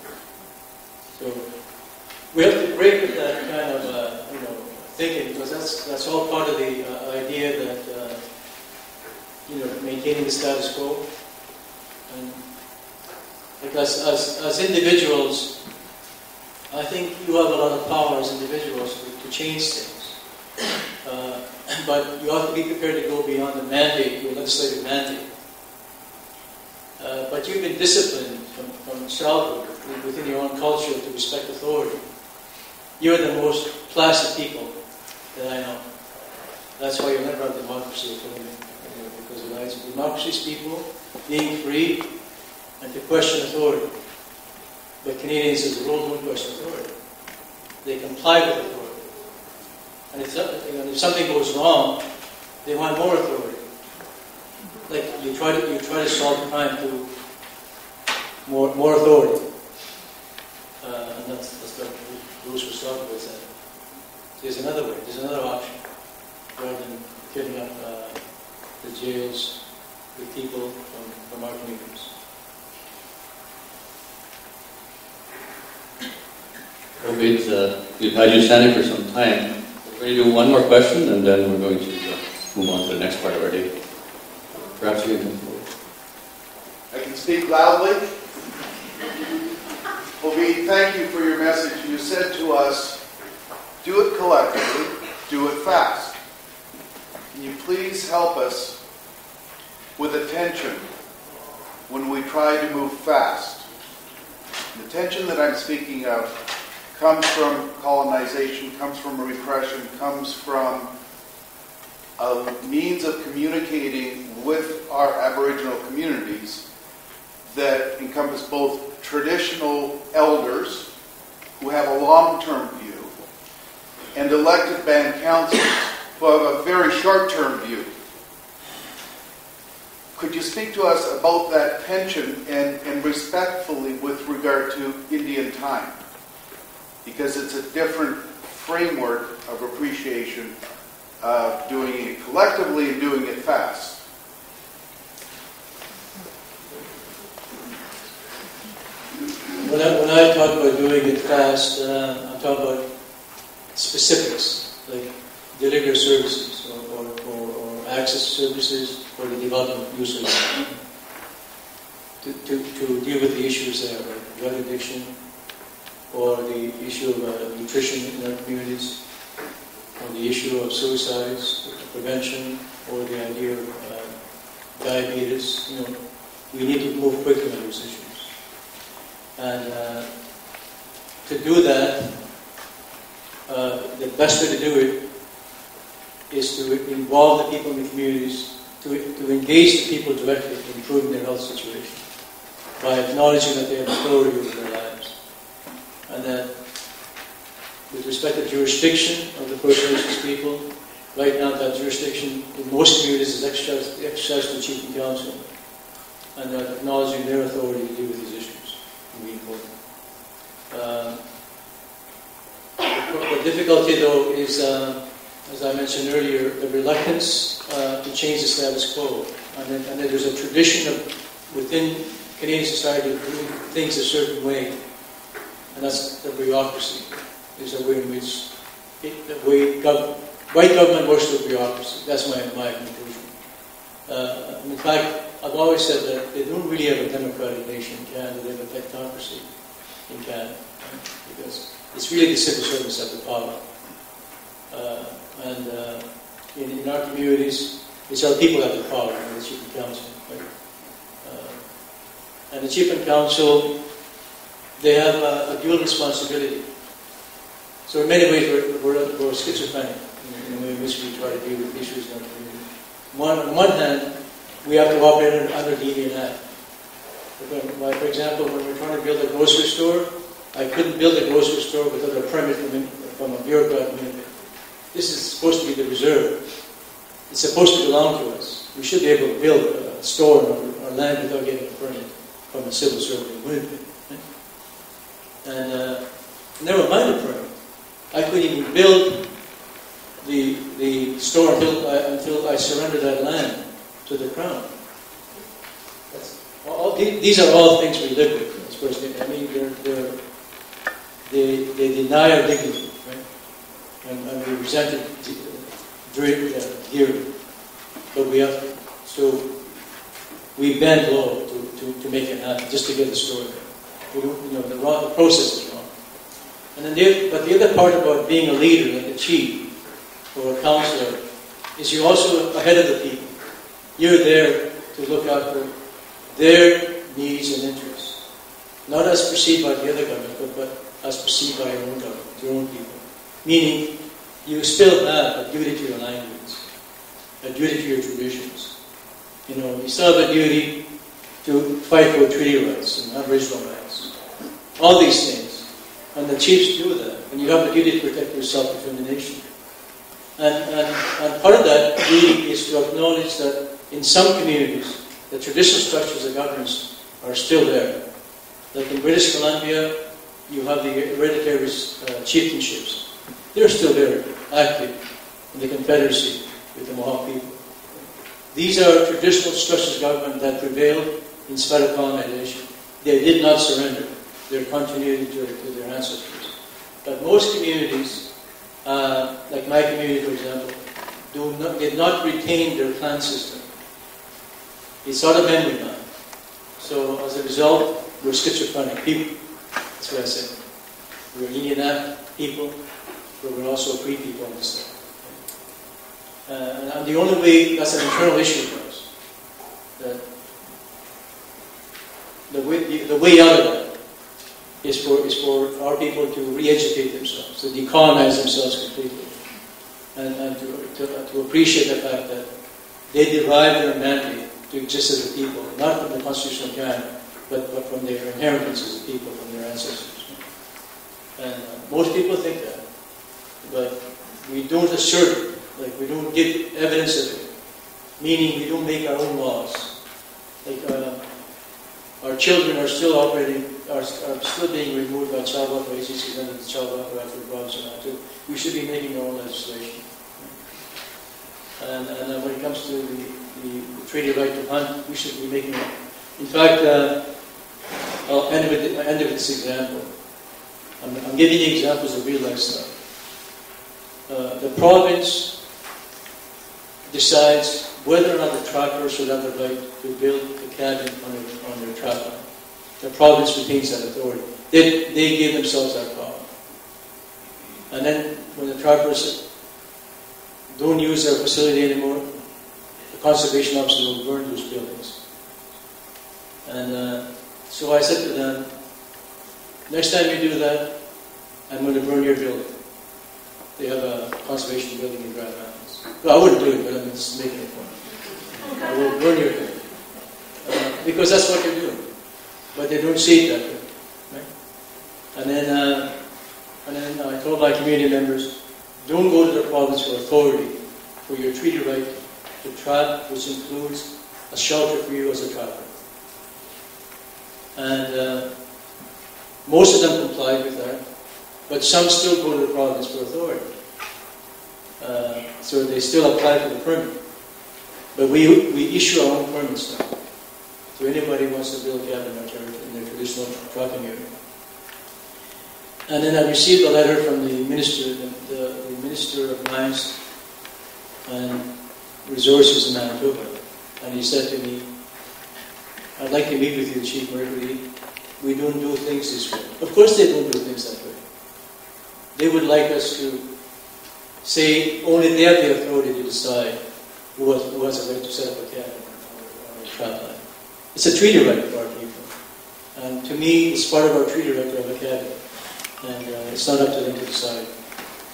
S1: So we have to break with that kind of thinking, because that's all part of the idea that maintaining the status quo. And because as individuals, I think you have a lot of power as individuals to change things. But you have to be prepared to go beyond the mandate, your legislative mandate. But you've been disciplined from childhood within your own culture to respect authority. You're the most placid people that I know. That's why you'll never have democracy, because democracy is people being free and to question authority. But Canadians, as a rule, don't question authority. They comply with authority. And if something goes wrong, they want more authority. Like you try to solve crime to more authority. And that's what Bruce was talking about. That there's another way, there's another option, rather than filling up the jails with people from our communities.
S3: Ovide, we've had you standing for some time. We're going to do one more question, and then we're going to move on to the next part of our day. Perhaps you can come forward.
S6: I can speak loudly. Ovide, thank you for your message. You said to us, do it collectively, do it fast. Can you please help us with attention when we try to move fast? The tension that I'm speaking of comes from colonization, comes from repression, comes from a means of communicating with our Aboriginal communities that encompass both traditional elders who have a long-term view and elected band councils who have a very short-term view. Could you speak to us about that tension and respectfully with regard to Indian time? Because it's a different framework of appreciation of doing it collectively and doing it fast.
S1: When I talk about doing it fast, I'm talking about specifics, like delivery of services or access to services or the development of new services. To deal with the issues there, like drug addiction, or the issue of nutrition in our communities, or the issue of suicides, prevention, or the idea of diabetes. We need to move quickly on those issues. And to do that, the best way to do it is to involve the people in the communities, to engage the people directly in improving their health situation by acknowledging that they have authority over their lives. And that with respect to jurisdiction of the First Nations people, right now that jurisdiction in most communities is exercised by the Chief and Council, and that acknowledging their authority to deal with these issues will be important. The difficulty, though, is, as I mentioned earlier, the reluctance to change the status quo. And then there's a tradition within Canadian society of doing things a certain way, and that's the bureaucracy. There's a way in which white government works with bureaucracy. That's my conclusion. In fact, I've always said that they don't really have a democratic nation in Canada. They have a technocracy in Canada, because it's really the civil servants at the power. In our communities, it's our people at the power, and the Chief and Council. Right? And the Chief and Council, they have a dual responsibility. So in many ways, we're schizophrenic in the way in which we try to deal with issues in our community. On one hand, we have to operate under the Indian Act. For example, when we're trying to build a grocery store, I couldn't build a grocery store without a permit from a bureaucrat. This is supposed to be the reserve. It's supposed to belong to us. We should be able to build a store on our land without getting a permit from a civil servant in Winnipeg. And never mind a permit. I couldn't even build the store until I surrendered that land to the Crown. These are all things we live with. I mean, they deny our dignity, right? And we resent it dearly. But we have to. So we bend low to make it happen, just to get the story right. The process is wrong. And then but the other part about being a leader, like a chief or a councillor, is you're also ahead of the people. You're there to look after their needs and interests, not as perceived by the other government, but as perceived by your own government, your own people. Meaning, you still have a duty to your language, a duty to your traditions. You still have a duty to fight for treaty rights and Aboriginal rights. All these things. And the chiefs do that. And you have the duty to protect your self-determination. And part of that duty is to acknowledge that in some communities, the traditional structures of governance are still there. Like in British Columbia, you have the hereditary chieftainships. They're still very active in the Confederacy with the Mohawk people. These are traditional structures of government that prevailed in spite of colonization. They did not surrender. They're continuity to their ancestors. But most communities, like my community, for example, did not retain their clan system. It's out of memory now. So as a result, we're schizophrenic people. That's what I said. We're Indian people, but we're also free people on this stuff. And the only way, that's an internal issue for us. The way out of that is for our people to re-educate themselves, to decolonize themselves completely, and to appreciate the fact that they derive their mandate to exist as a people, not from the Constitution of Canada, but from their inheritance as a people, from their ancestors. And most people think that, but we don't assert it. Like, we don't give evidence of it. Meaning, we don't make our own laws. Like, our children are still are still being removed by child welfare agencies under the child welfare act for Bob's and that too. We should be making our own legislation. And when it comes to the treaty right to hunt, we should be making it. In fact, I'll end with this example. I'm giving you examples of real life stuff. The province decides whether or not the trappers should have the right to build a cabin on their trap line. The province retains that authority. They give themselves that power. And then when the trappers don't use their facility anymore, the conservation officer will burn those buildings. And so I said to them, next time you do that, I'm going to burn your building. They have a conservation building in Grand Rapids. Well, I wouldn't do it, but I'm just making a point. I will burn your building. Because that's what they're doing. But they don't see it that way. Right? And then I told my community members, don't go to the province for authority for your treaty right to trap, which includes a shelter for you as a trapper. And most of them complied with that, but some still go to the province for authority. So they still apply for the permit. But we issue our own permits now. So anybody who wants to build a cabin in their traditional trapping area. And then I received a letter from the Minister of Mines and Resources in Manitoba. And he said to me, I'd like to meet with you, Chief Mercredi. We don't do things this way. Of course they don't do things that way. They would like us to say only they have the authority to decide who has a right to set up a cabin or a trap line. It's a treaty right for our people. And to me, it's part of our treaty right to have a cabin. And it's not up to them to decide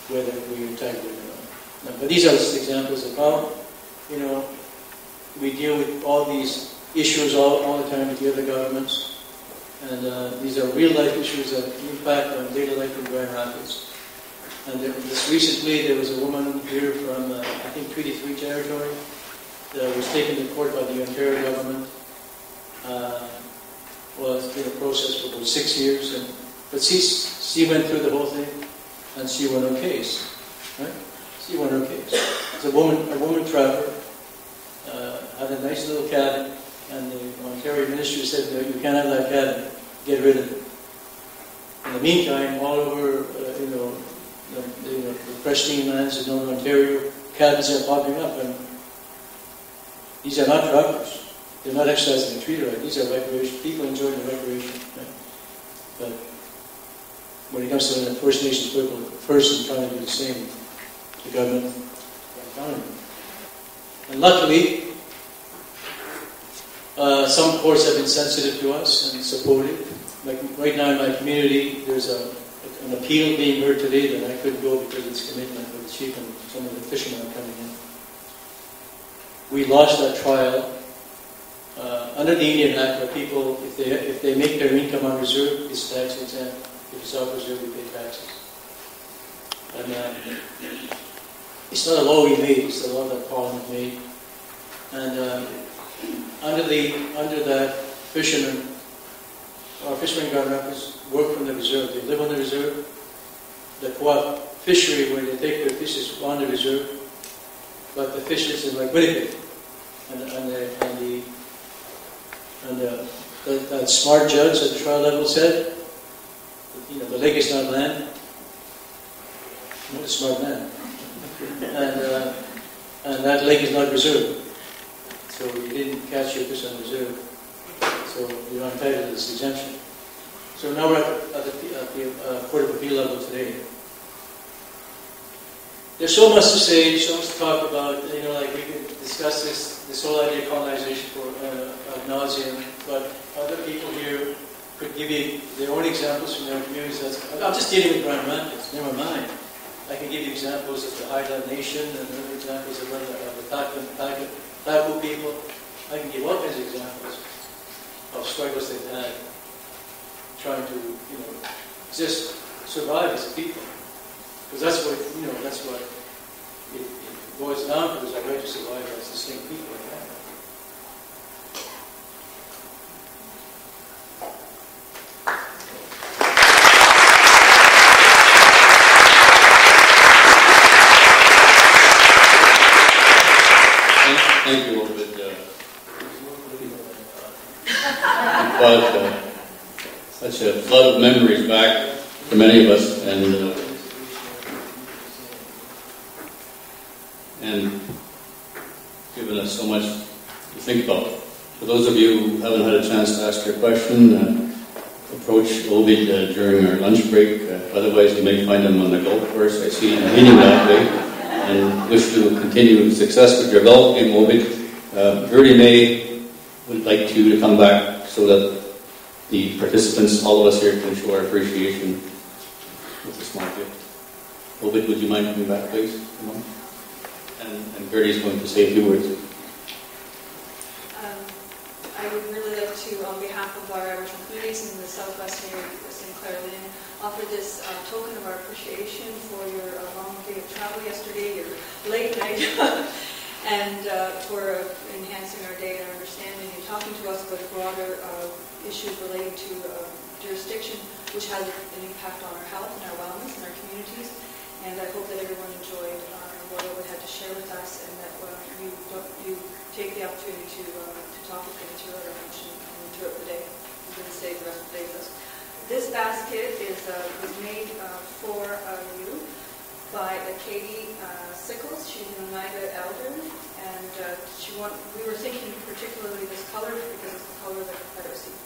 S1: whether we attack it or not. No, but these are just examples of how, we deal with all these issues all the time with the other governments. And these are real life issues that impact on daily life in Grand Rapids. And just recently, there was a woman here from, I think, Treaty 3 territory that was taken to court by the Ontario government. It's been a process for about 6 years. But she went through the whole thing, and she won her case. Right? She won her case. It's a woman trapper, had a nice little cabin, and the Ontario ministry said, no, you can't have that cabin. Get rid of it. In the meantime, all over, the pristine lands in Northern Ontario, cabins are popping up, and these are not trappers. They're not exercising a treaty right. These are recreation. People enjoying the recreation. Right? But when it comes to a First Nations person trying to do the same, the government got down. And luckily, some courts have been sensitive to us and supportive. Like right now in my community, there's an appeal being heard today that I couldn't go because of its commitment with the chief and some of the fishermen are coming in. We lost that trial. Under the Indian Act, where people, if they make their income on reserve, it's tax exempt. If it's off reserve, we pay taxes. And it's not a law we made; it's a law that Parliament made. And under that, fishermen our fishermen in Grand Rapids work from the reserve. They live on the reserve. The co-op fishery, where they take their fishes on the reserve, but the fish is in like Winnipeg. That smart judge at the trial level said, you know, the lake is not land. Not a smart man. And that lake is not reserved. So you didn't catch your fish on reserve. So you're not entitled to this exemption. So now we're at the Court of Appeal level today. There's so much to say, so much to talk about. You know, like we could discuss this whole idea of colonization for ad nauseum, but other people here could give you their own examples from their communities. I'm just dealing with Grand Rapids, never mind. I can give you examples of the Highland Nation and other examples of the Taku people. I can give all kinds of examples of struggles they've had trying to, you know, just survive as a people. Because that's what, you know, that's what it boils down to, is our right to survive as distinct people.
S3: Thank you, Ovide. But such a flood of memories back for many of us, and given us so much to think about. For those of you who haven't had a chance to ask your question, approach Ovide during our lunch break. Otherwise, you may find him on the golf course. I see him leaning that way. And wish to continue success with your golf game, Ovide. Verdi May would like you to come back so that the participants, all of us here, can show our appreciation with a small gift. Ovide, would you mind coming back, please? Come on. And Verdi is going to say a few words.
S7: I would really like to, on behalf of our Aboriginal communities in the southwest area of St.Clair, offer this token of our appreciation for your long day of travel yesterday, your late night, and for enhancing our day and understanding and talking to us about broader issues relating to jurisdiction, which has an impact on our health and our wellness and our communities. And I hope that everyone enjoyed what Ovide had to share with us, and that you take the opportunity to talk with him throughout our lunch and throughout the day. You're going to stay the rest of the day with us. This basket was made for you by Katie Sickles. She's an Oneida elder, and we were thinking particularly this color because it's the color that I received.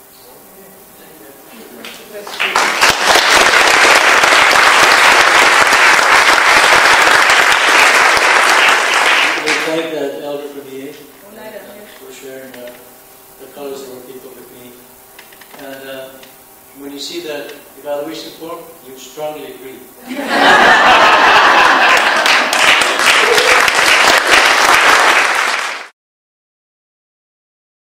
S1: We thank that elder from the Oneida for sharing the colors of our people with me. And when you see that evaluation form, you strongly agree.